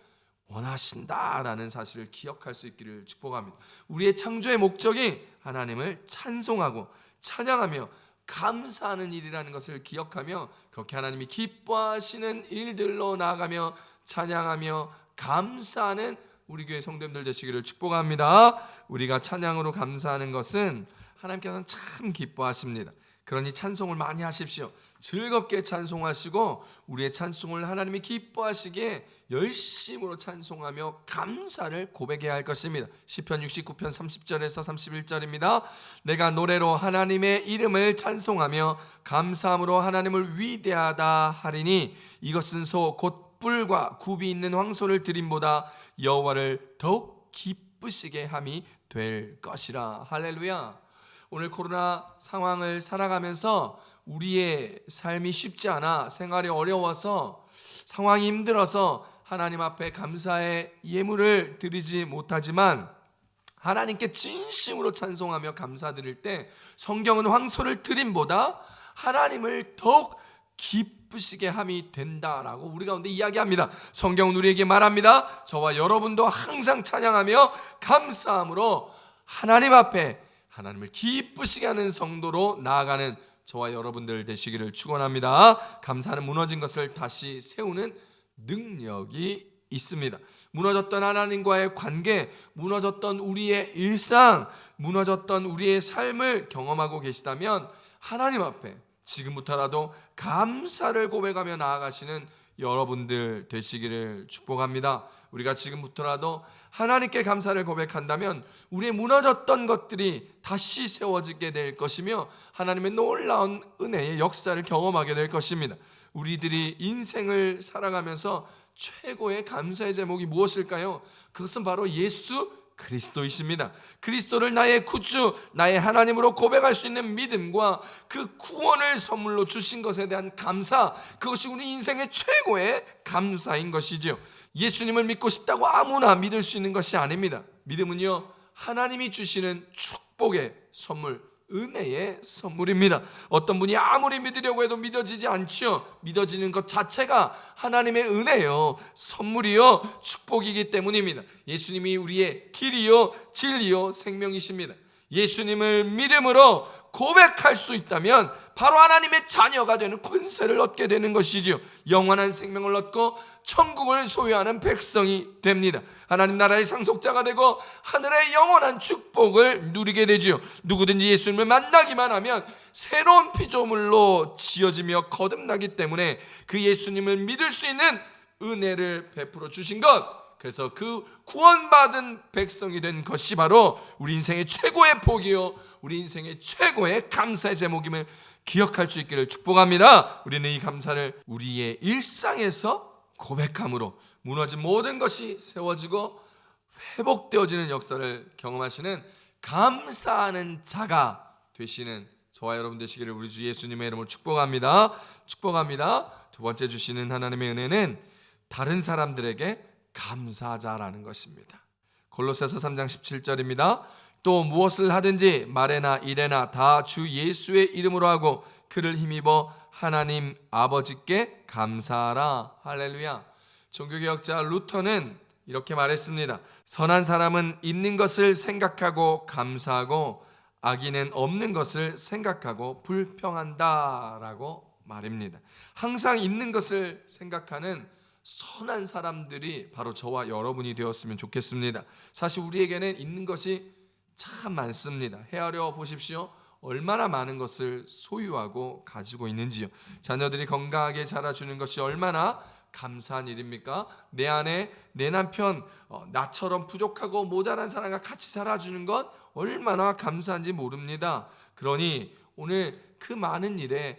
원하신다라는 사실을 기억할 수 있기를 축복합니다. 우리의 창조의 목적이 하나님을 찬송하고 찬양하며 감사하는 일이라는 것을 기억하며 그렇게 하나님이 기뻐하시는 일들로 나아가며 찬양하며 감사하는 우리 교회 성도님들 되시기를 축복합니다. 우리가 찬양으로 감사하는 것은 하나님께서는 참 기뻐하십니다. 그러니 찬송을 많이 하십시오. 즐겁게 찬송하시고 우리의 찬송을 하나님이 기뻐하시기에 열심으로 찬송하며 감사를 고백해야 할 것입니다. 시편 69편 30절에서 31절입니다. 내가 노래로 하나님의 이름을 찬송하며 감사함으로 하나님을 위대하다 하리니 이것은 소 곧 뿔과 굽이 있는 황소를 드림보다 여호와를 더욱 기쁘시게 함이 될 것이라. 할렐루야. 오늘 코로나 상황을 살아가면서 우리의 삶이 쉽지 않아 생활이 어려워서 상황이 힘들어서 하나님 앞에 감사의 예물을 드리지 못하지만 하나님께 진심으로 찬송하며 감사드릴 때 성경은 황소를 드림보다 하나님을 더욱 기쁘시게 함이 된다라고 우리 가운데 이야기합니다. 성경은 우리에게 말합니다. 저와 여러분도 항상 찬양하며 감사함으로 하나님 앞에 하나님을 기쁘시게 하는 성도로 나아가는 저와 여러분들 되시기를 축원합니다. 감사는 무너진 것을 다시 세우는 능력이 있습니다. 무너졌던 하나님과의 관계, 무너졌던 우리의 일상, 무너졌던 우리의 삶을 경험하고 계시다면 하나님 앞에 지금부터라도 감사를 고백하며 나아가시는 여러분들 되시기를 축복합니다. 우리가 지금부터라도 하나님께 감사를 고백한다면 우리의 무너졌던 것들이 다시 세워지게 될 것이며 하나님의 놀라운 은혜의 역사를 경험하게 될 것입니다. 우리들이 인생을 살아가면서 최고의 감사의 제목이 무엇일까요? 그것은 바로 예수 그리스도이십니다. 그리스도를 나의 구주, 나의 하나님으로 고백할 수 있는 믿음과 그 구원을 선물로 주신 것에 대한 감사, 그것이 우리 인생의 최고의 감사인 것이죠. 예수님을 믿고 싶다고 아무나 믿을 수 있는 것이 아닙니다. 믿음은요, 하나님이 주시는 축복의 선물, 은혜의 선물입니다. 어떤 분이 아무리 믿으려고 해도 믿어지지 않지요. 믿어지는 것 자체가 하나님의 은혜요, 선물이요, 축복이기 때문입니다. 예수님이 우리의 길이요, 진리요, 생명이십니다. 예수님을 믿음으로 고백할 수 있다면 바로 하나님의 자녀가 되는 권세를 얻게 되는 것이지요. 영원한 생명을 얻고 천국을 소유하는 백성이 됩니다. 하나님 나라의 상속자가 되고 하늘의 영원한 축복을 누리게 되지요. 누구든지 예수님을 만나기만 하면 새로운 피조물로 지어지며 거듭나기 때문에 그 예수님을 믿을 수 있는 은혜를 베풀어 주신 것, 그래서 그 구원받은 백성이 된 것이 바로 우리 인생의 최고의 복이요, 우리 인생의 최고의 감사의 제목임을 기억할 수 있기를 축복합니다. 우리는 이 감사를 우리의 일상에서 고백함으로 무너진 모든 것이 세워지고 회복되어지는 역사를 경험하시는 감사하는 자가 되시는 저와 여러분 되시기를 우리 주 예수님의 이름으로 축복합니다. 축복합니다. 두 번째 주시는 하나님의 은혜는 다른 사람들에게 감사하자라는 것입니다. 골로새서 3장 17절입니다. 또 무엇을 하든지 말에나 일에나 다 주 예수의 이름으로 하고 그를 힘입어 하나님 아버지께 감사하라. 할렐루야. 종교개혁자 루터는 이렇게 말했습니다. 선한 사람은 있는 것을 생각하고 감사하고 악인은 없는 것을 생각하고 불평한다라고 말입니다. 항상 있는 것을 생각하는 선한 사람들이 바로 저와 여러분이 되었으면 좋겠습니다. 사실 우리에게는 있는 것이 참 많습니다. 헤아려 보십시오. 얼마나 많은 것을 소유하고 가지고 있는지요. 자녀들이 건강하게 자라주는 것이 얼마나 감사한 일입니까? 내 아내, 내 남편, 나처럼 부족하고 모자란 사람과 같이 살아주는 것 얼마나 감사한지 모릅니다. 그러니 오늘 그 많은 일에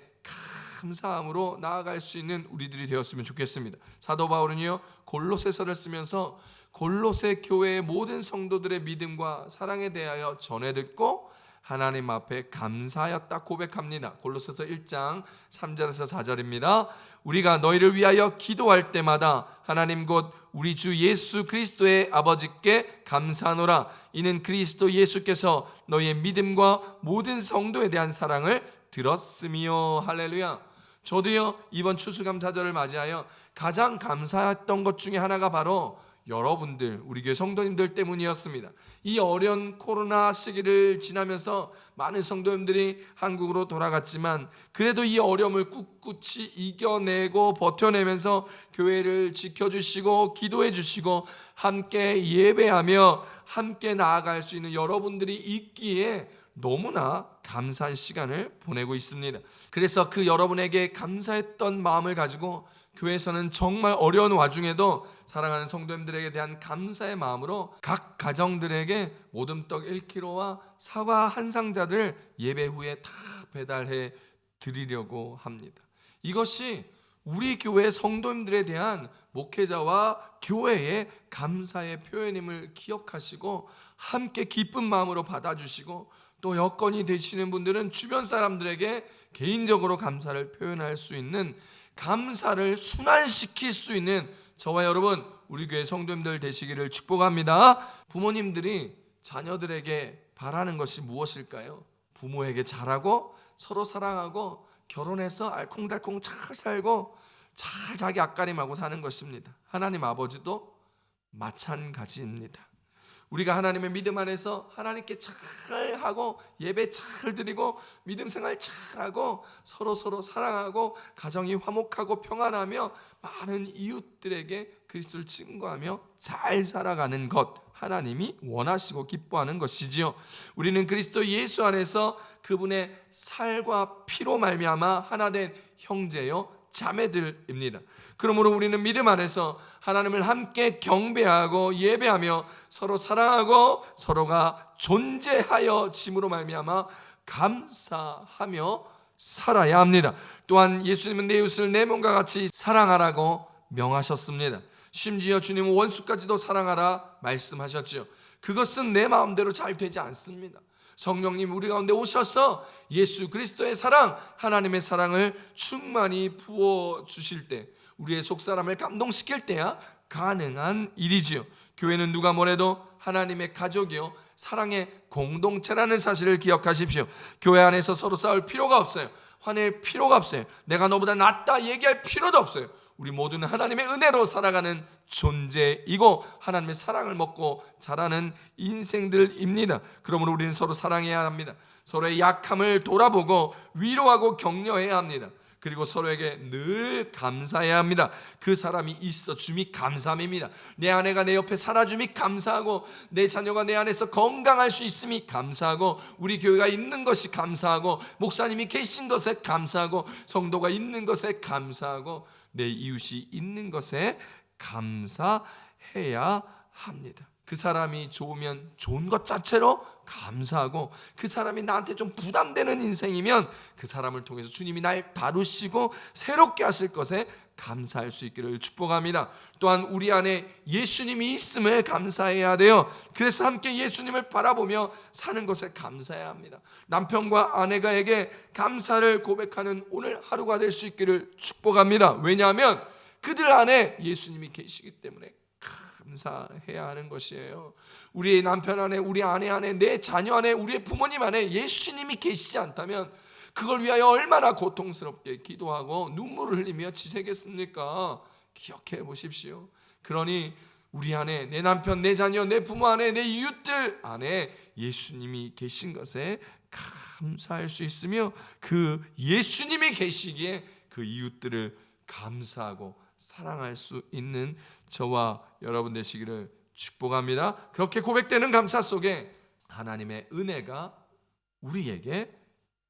감사함으로 나아갈 수 있는 우리들이 되었으면 좋겠습니다. 사도 바울은요, 골로새서를 쓰면서 골로새 교회의 모든 성도들의 믿음과 사랑에 대하여 전해 듣고 하나님 앞에 감사하였다 고백합니다. 골로새서 1장 3절에서 4절입니다. 우리가 너희를 위하여 기도할 때마다 하나님 곧 우리 주 예수 그리스도의 아버지께 감사하노라. 이는 그리스도 예수께서 너희의 믿음과 모든 성도에 대한 사랑을 들었으며. 할렐루야. 저도요, 이번 추수감사절을 맞이하여 가장 감사했던 것 중에 하나가 바로 여러분들, 우리 교회 성도님들 때문이었습니다. 이 어려운 코로나 시기를 지나면서 많은 성도님들이 한국으로 돌아갔지만 그래도 이 어려움을 꿋꿋이 이겨내고 버텨내면서 교회를 지켜주시고 기도해 주시고 함께 예배하며 함께 나아갈 수 있는 여러분들이 있기에 너무나 감사한 시간을 보내고 있습니다. 그래서 그 여러분에게 감사했던 마음을 가지고 교회에서는 정말 어려운 와중에도 사랑하는 성도님들에게 대한 감사의 마음으로 각 가정들에게 모듬떡 1kg와 사과 한 상자를 예배 후에 다 배달해 드리려고 합니다. 이것이 우리 교회 성도님들에 대한 목회자와 교회의 감사의 표현임을 기억하시고 함께 기쁜 마음으로 받아주시고 또 여건이 되시는 분들은 주변 사람들에게 개인적으로 감사를 표현할 수 있는, 감사를 순환시킬 수 있는 저와 여러분 우리 교회 성도님들 되시기를 축복합니다. 부모님들이 자녀들에게 바라는 것이 무엇일까요? 부모에게 잘하고 서로 사랑하고 결혼해서 알콩달콩 잘 살고 잘 자기 앞가림하고 사는 것입니다. 하나님 아버지도 마찬가지입니다. 우리가 하나님의 믿음 안에서 하나님께 잘하고 예배 잘 드리고 믿음 생활 잘하고 서로 사랑하고 가정이 화목하고 평안하며 많은 이웃들에게 그리스도를 증거하며 잘 살아가는 것, 하나님이 원하시고 기뻐하는 것이지요. 우리는 그리스도 예수 안에서 그분의 살과 피로 말미암아 하나 된 형제요 자매들입니다. 그러므로 우리는 믿음 안에서 하나님을 함께 경배하고 예배하며 서로 사랑하고 서로가 존재하여 짐으로 말미암아 감사하며 살아야 합니다. 또한 예수님은 내 이웃을 내 몸과 같이 사랑하라고 명하셨습니다. 심지어 주님은 원수까지도 사랑하라 말씀하셨죠. 그것은 내 마음대로 잘 되지 않습니다. 성령님 우리 가운데 오셔서 예수 그리스도의 사랑, 하나님의 사랑을 충만히 부어주실 때, 우리의 속사람을 감동시킬 때야 가능한 일이지요. 교회는 누가 뭐래도 하나님의 가족이요 사랑의 공동체라는 사실을 기억하십시오. 교회 안에서 서로 싸울 필요가 없어요. 화낼 필요가 없어요. 내가 너보다 낫다 얘기할 필요도 없어요. 우리 모두는 하나님의 은혜로 살아가는 존재이고 하나님의 사랑을 먹고 자라는 인생들입니다. 그러므로 우리는 서로 사랑해야 합니다. 서로의 약함을 돌아보고 위로하고 격려해야 합니다. 그리고 서로에게 늘 감사해야 합니다. 그 사람이 있어 줌이 감사함입니다. 내 아내가 내 옆에 살아줌이 감사하고 내 자녀가 내 안에서 건강할 수 있음이 감사하고 우리 교회가 있는 것이 감사하고 목사님이 계신 것에 감사하고 성도가 있는 것에 감사하고 내 이웃이 있는 것에 감사해야 합니다. 그 사람이 좋으면 좋은 것 자체로 감사하고 그 사람이 나한테 좀 부담되는 인생이면 그 사람을 통해서 주님이 날 다루시고 새롭게 하실 것에 감사할 수 있기를 축복합니다. 또한 우리 안에 예수님이 있음을 감사해야 돼요. 그래서 함께 예수님을 바라보며 사는 것에 감사해야 합니다. 남편과 아내가에게 감사를 고백하는 오늘 하루가 될 수 있기를 축복합니다. 왜냐하면 그들 안에 예수님이 계시기 때문에 감사해야 하는 것이에요. 우리 남편 안에, 우리 아내 안에, 내 자녀 안에, 우리의 부모님 안에 예수님이 계시지 않다면 그걸 위하여 얼마나 고통스럽게 기도하고 눈물을 흘리며 지새겠습니까? 기억해 보십시오. 그러니 우리 안에, 내 남편, 내 자녀, 내 부모 안에, 내 이웃들 안에 예수님이 계신 것에 감사할 수 있으며 그 예수님이 계시기에 그 이웃들을 감사하고 사랑할 수 있는 저와 여러분 되시기를 축복합니다. 그렇게 고백되는 감사 속에 하나님의 은혜가 우리에게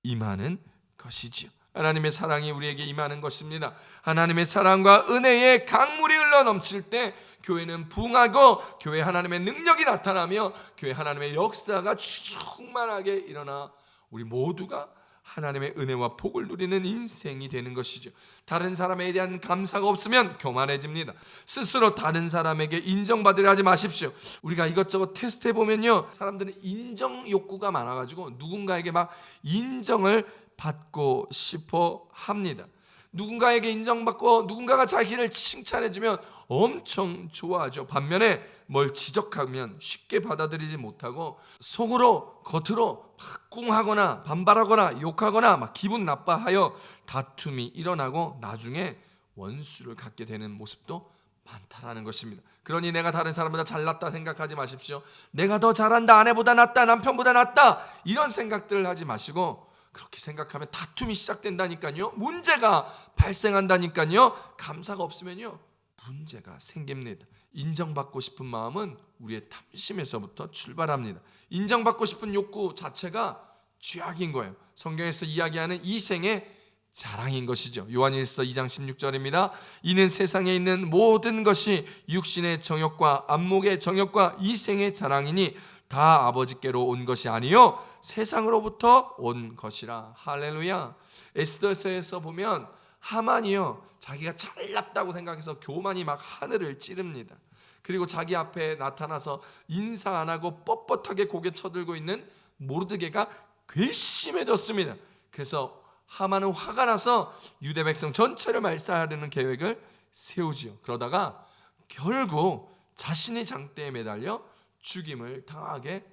임하는 것이지요. 하나님의 사랑이 우리에게 임하는 것입니다. 하나님의 사랑과 은혜의 강물이 흘러 넘칠 때 교회는 부흥하고 교회 하나님의 능력이 나타나며 교회 하나님의 역사가 충만하게 일어나 우리 모두가 하나님의 은혜와 복을 누리는 인생이 되는 것이죠. 다른 사람에 대한 감사가 없으면 교만해집니다. 스스로 다른 사람에게 인정받으려 하지 마십시오. 우리가 이것저것 테스트해 보면요, 사람들은 인정 욕구가 많아가지고 누군가에게 막 인정을 받고 싶어 합니다. 누군가에게 인정받고 누군가가 자기를 칭찬해주면 엄청 좋아하죠. 반면에 뭘 지적하면 쉽게 받아들이지 못하고 속으로 겉으로 막 꿍하거나 반발하거나 욕하거나 막 기분 나빠하여 다툼이 일어나고 나중에 원수를 갖게 되는 모습도 많다라는 것입니다. 그러니 내가 다른 사람보다 잘났다 생각하지 마십시오. 내가 더 잘한다, 아내보다 낫다, 남편보다 낫다, 이런 생각들을 하지 마시고, 그렇게 생각하면 다툼이 시작된다니까요. 문제가 발생한다니까요. 감사가 없으면요, 문제가 생깁니다. 인정받고 싶은 마음은 우리의 탐심에서부터 출발합니다. 인정받고 싶은 욕구 자체가 죄악인 거예요. 성경에서 이야기하는 이생의 자랑인 것이죠. 요한일서 2장 16절입니다. 이는 세상에 있는 모든 것이 육신의 정욕과 안목의 정욕과 이생의 자랑이니 다 아버지께로 온 것이 아니요 세상으로부터 온 것이라. 할렐루야. 에스더서에서 보면 하만이요, 자기가 잘났다고 생각해서 교만이 막 하늘을 찌릅니다. 그리고 자기 앞에 나타나서 인사 안 하고 뻣뻣하게 고개 쳐들고 있는 모르드게가 괘씸해졌습니다. 그래서 하만은 화가 나서 유대 백성 전체를 말살하려는 계획을 세우지요. 그러다가 결국 자신이 장대에 매달려 죽임을 당하게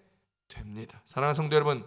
됩니다. 사랑하는 성도 여러분,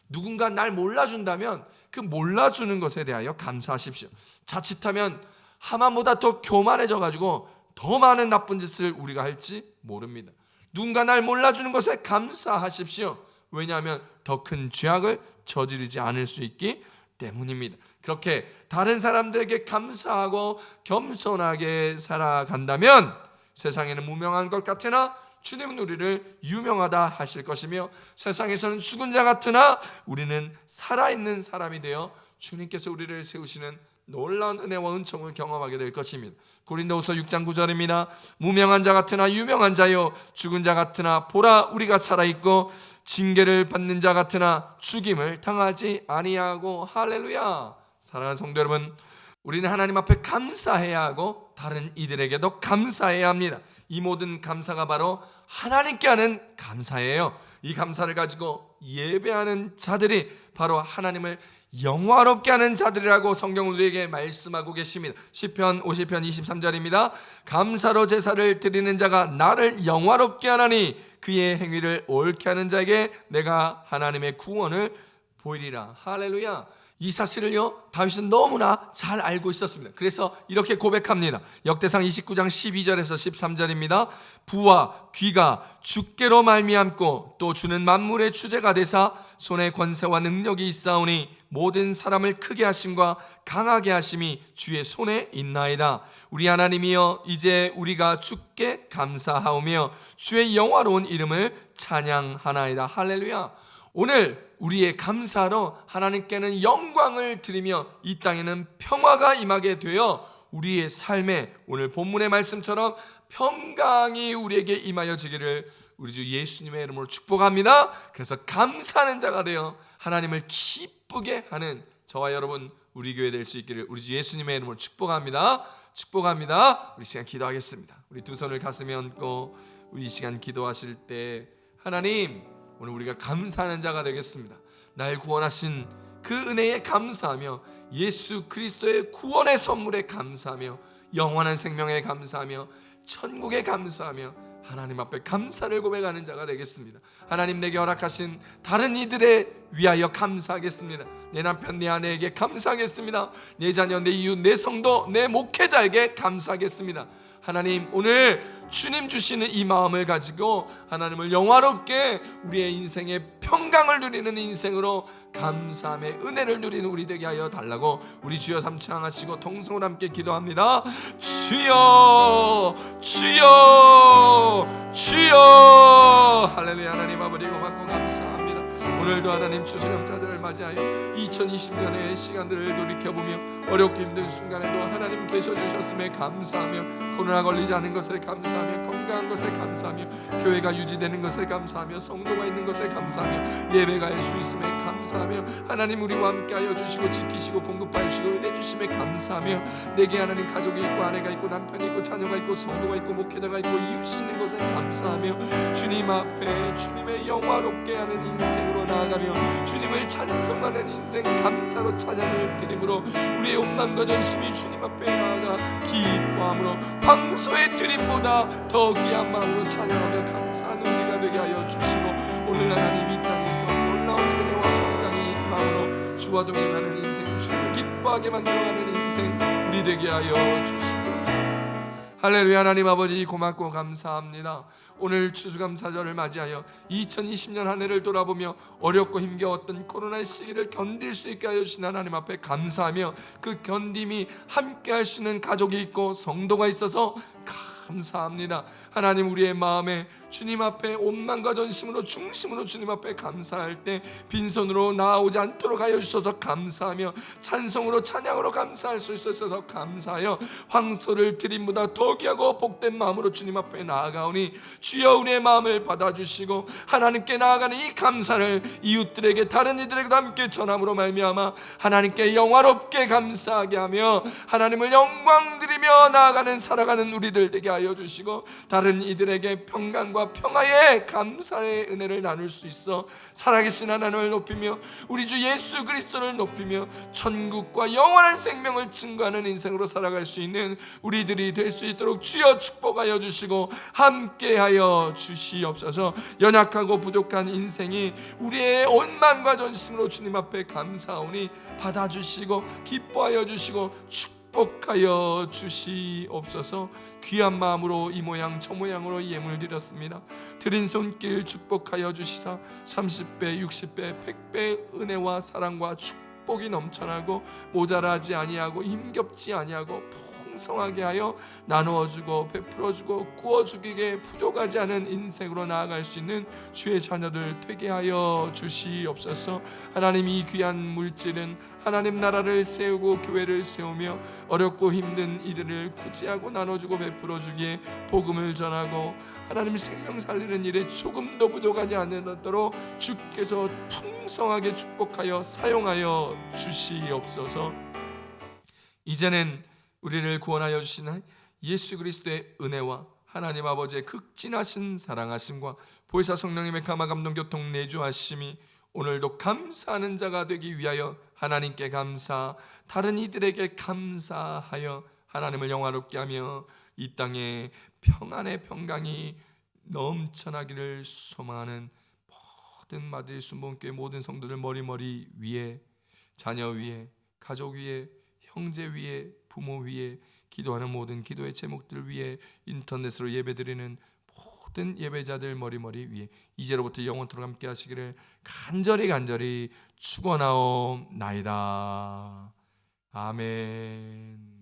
누군가 날 몰라준다면 그 몰라주는 것에 대하여 감사하십시오. 자칫하면 하만보다 더 교만해져가지고 더 많은 나쁜 짓을 우리가 할지 모릅니다. 누군가 날 몰라주는 것에 감사하십시오. 왜냐하면 더 큰 죄악을 저지르지 않을 수 있기 때문입니다. 그렇게 다른 사람들에게 감사하고 겸손하게 살아간다면 세상에는 무명한 것 같으나 주님은 우리를 유명하다 하실 것이며, 세상에서는 죽은 자 같으나 우리는 살아있는 사람이 되어 주님께서 우리를 세우시는 놀라운 은혜와 은총을 경험하게 될 것입니다. 고린도후서 6장 9절입니다. 무명한 자 같으나 유명한 자요, 죽은 자 같으나 보라 우리가 살아있고 징계를 받는 자 같으나 죽임을 당하지 아니하고. 할렐루야. 사랑하는 성도 여러분, 우리는 하나님 앞에 감사해야 하고 다른 이들에게도 감사해야 합니다. 이 모든 감사가 바로 하나님께 하는 감사예요. 이 감사를 가지고 예배하는 자들이 바로 하나님을 영화롭게 하는 자들이라고 성경은 우리에게 말씀하고 계십니다. 시편 50편 23절입니다. 감사로 제사를 드리는 자가 나를 영화롭게 하나니 그의 행위를 옳게 하는 자에게 내가 하나님의 구원을 보이리라. 할렐루야. 이 사실을요, 다윗은 너무나 잘 알고 있었습니다. 그래서 이렇게 고백합니다. 역대상 29장 12절에서 13절입니다. 부와 귀가 주께로 말미암고 또 주는 만물의 주제가 되사 손에 권세와 능력이 있사오니 모든 사람을 크게 하심과 강하게 하심이 주의 손에 있나이다. 우리 하나님이여, 이제 우리가 주께 감사하오며 주의 영화로운 이름을 찬양하나이다. 할렐루야. 오늘 우리의 감사로 하나님께는 영광을 드리며 이 땅에는 평화가 임하게 되어 우리의 삶에 오늘 본문의 말씀처럼 평강이 우리에게 임하여 지기를 우리 주 예수님의 이름으로 축복합니다. 그래서 감사하는 자가 되어 하나님을 기쁘게 하는 저와 여러분, 우리 교회 될 수 있기를 우리 주 예수님의 이름으로 축복합니다. 축복합니다. 우리 시간 기도하겠습니다. 우리 두 손을 가슴에 얹고 우리 이 시간 기도하실 때, 하나님, 오늘 우리가 감사하는 자가 되겠습니다. 날 구원하신 그 은혜에 감사하며 예수 그리스도의 구원의 선물에 감사하며 영원한 생명에 감사하며 천국에 감사하며 하나님 앞에 감사를 고백하는 자가 되겠습니다. 하나님, 내게 허락하신 다른 이들에 위하여 감사하겠습니다. 내 남편, 내 아내에게 감사하겠습니다. 내 자녀, 내 이웃, 내 성도, 내 목회자에게 감사하겠습니다. 하나님, 오늘 주님 주시는 이 마음을 가지고 하나님을 영화롭게 우리의 인생의 평강을 누리는 인생으로 감사함의 은혜를 누리는 우리 되게 하여 달라고 우리 주여 삼창하시고 통성을 함께 기도합니다. 주여, 주여, 주여. 할렐루야. 하나님 아버지, 고맙고 감사합니다. 오늘도 하나님 추수감사절을 맞이하여 2020년의 시간들을 돌이켜보며 어렵고 힘든 순간에도 하나님 계셔주셨음에 감사하며 코로나 걸리지 않은 것을 감사하며 건강한 것을 감사하며 교회가 유지되는 것을 감사하며 성도가 있는 것을 감사하며 예배가 할 수 있음에 감사하며 하나님 우리와 함께하여 주시고 지키시고 공급하여 주시고 은혜 주심에 감사하며 내게 하나님 가족이 있고 아내가 있고 남편이 있고 자녀가 있고 성도가 있고 목회자가 있고 이웃이 있는 것을 감사하며 주님 앞에 주님의 영화롭게 하는 인생으로 나아가며 주님을 찬송하는 인생 감사로 찬양을 드림으로 우리의 온망과 전심이 주님 앞에 나아가 기뻐함으로 황소의 드림보다 더 귀한 마음으로 찬양하며 감사하는 우리가 되게 하여 주시고 오늘 하나님 이 땅에서 놀라운 은혜와 평강이 임함으로 주와 동행하는 인생 주님을 기뻐하게 만들어가는 인생 우리 되게 하여 주시옵소서. 할렐루야. 하나님 아버지 고맙고 감사합니다. 오늘 추수감사절을 맞이하여 2020년 한 해를 돌아보며 어렵고 힘겨웠던 코로나의 시기를 견딜 수 있게 하여 주신 하나님 앞에 감사하며 그 견딤이 함께 할 수 있는 가족이 있고 성도가 있어서 감사합니다. 하나님 우리의 마음에 주님 앞에 온망과 전심으로 중심으로 주님 앞에 감사할 때 빈손으로 나아오지 않도록 하여 주셔서 감사하며 찬송으로 찬양으로 감사할 수 있어서 감사하여 황소를 드림보다 더 귀하고 복된 마음으로 주님 앞에 나아가오니 주여 우리의 마음을 받아주시고 하나님께 나아가는 이 감사를 이웃들에게 다른 이들에게도 함께 전함으로 말미암아 하나님께 영화롭게 감사하게 하며 하나님을 영광 드리며 나아가는 살아가는 우리들 되게 하여 주시고 다른 이들에게 평강과 평화의 감사의 은혜를 나눌 수 있어 살아계신 하나님을 높이며 우리 주 예수 그리스도를 높이며 천국과 영원한 생명을 증거하는 인생으로 살아갈 수 있는 우리들이 될 수 있도록 주여 축복하여 주시고 함께하여 주시옵소서. 연약하고 부족한 인생이 우리의 온망과 전심으로 주님 앞에 감사하오니 받아주시고 기뻐하여 주시고 축복하여 주시옵소서. 귀한 마음으로 이 모양 저 모양으로 예물 드렸습니다. 드린 손길 축복하여 주시사 30배 60배 100배 은혜와 사랑과 축복이 넘쳐나고 모자라지 아니하고 힘겹지 아니하고 풍성하게 하여 나누어주고 베풀어주고 구워주기에 부족하지 않은 인생으로 나아갈 수 있는 주의 자녀들 되게 하여 주시옵소서. 하나님 이 귀한 물질은 하나님 나라를 세우고 교회를 세우며 어렵고 힘든 이들을 구제하고 나눠주고 베풀어주기에 복음을 전하고 하나님 생명 살리는 일에 조금도 부족하지 않도록 주께서 풍성하게 축복하여 사용하여 주시옵소서. 이제는 우리를 구원하여 주신 예수 그리스도의 은혜와 하나님 아버지의 극진하신 사랑하심과 보혜사 성령님의 감화 감동 교통 내주하심이 오늘도 감사하는 자가 되기 위하여 하나님께 감사 다른 이들에게 감사하여 하나님을 영화롭게 하며 이 땅에 평안의 평강이 넘쳐나기를 소망하는 모든 마드리 순복음교회 모든 성도들 머리 위에 자녀 위에 가족 위에 형제 위에 부모 위에 기도하는 모든 기도의 제목들 위에 인터넷으로 예배드리는 모든 예배자들 머리 위에 이제로부터 영원토록 함께 하시기를 간절히 축원하옵나이다. 아멘.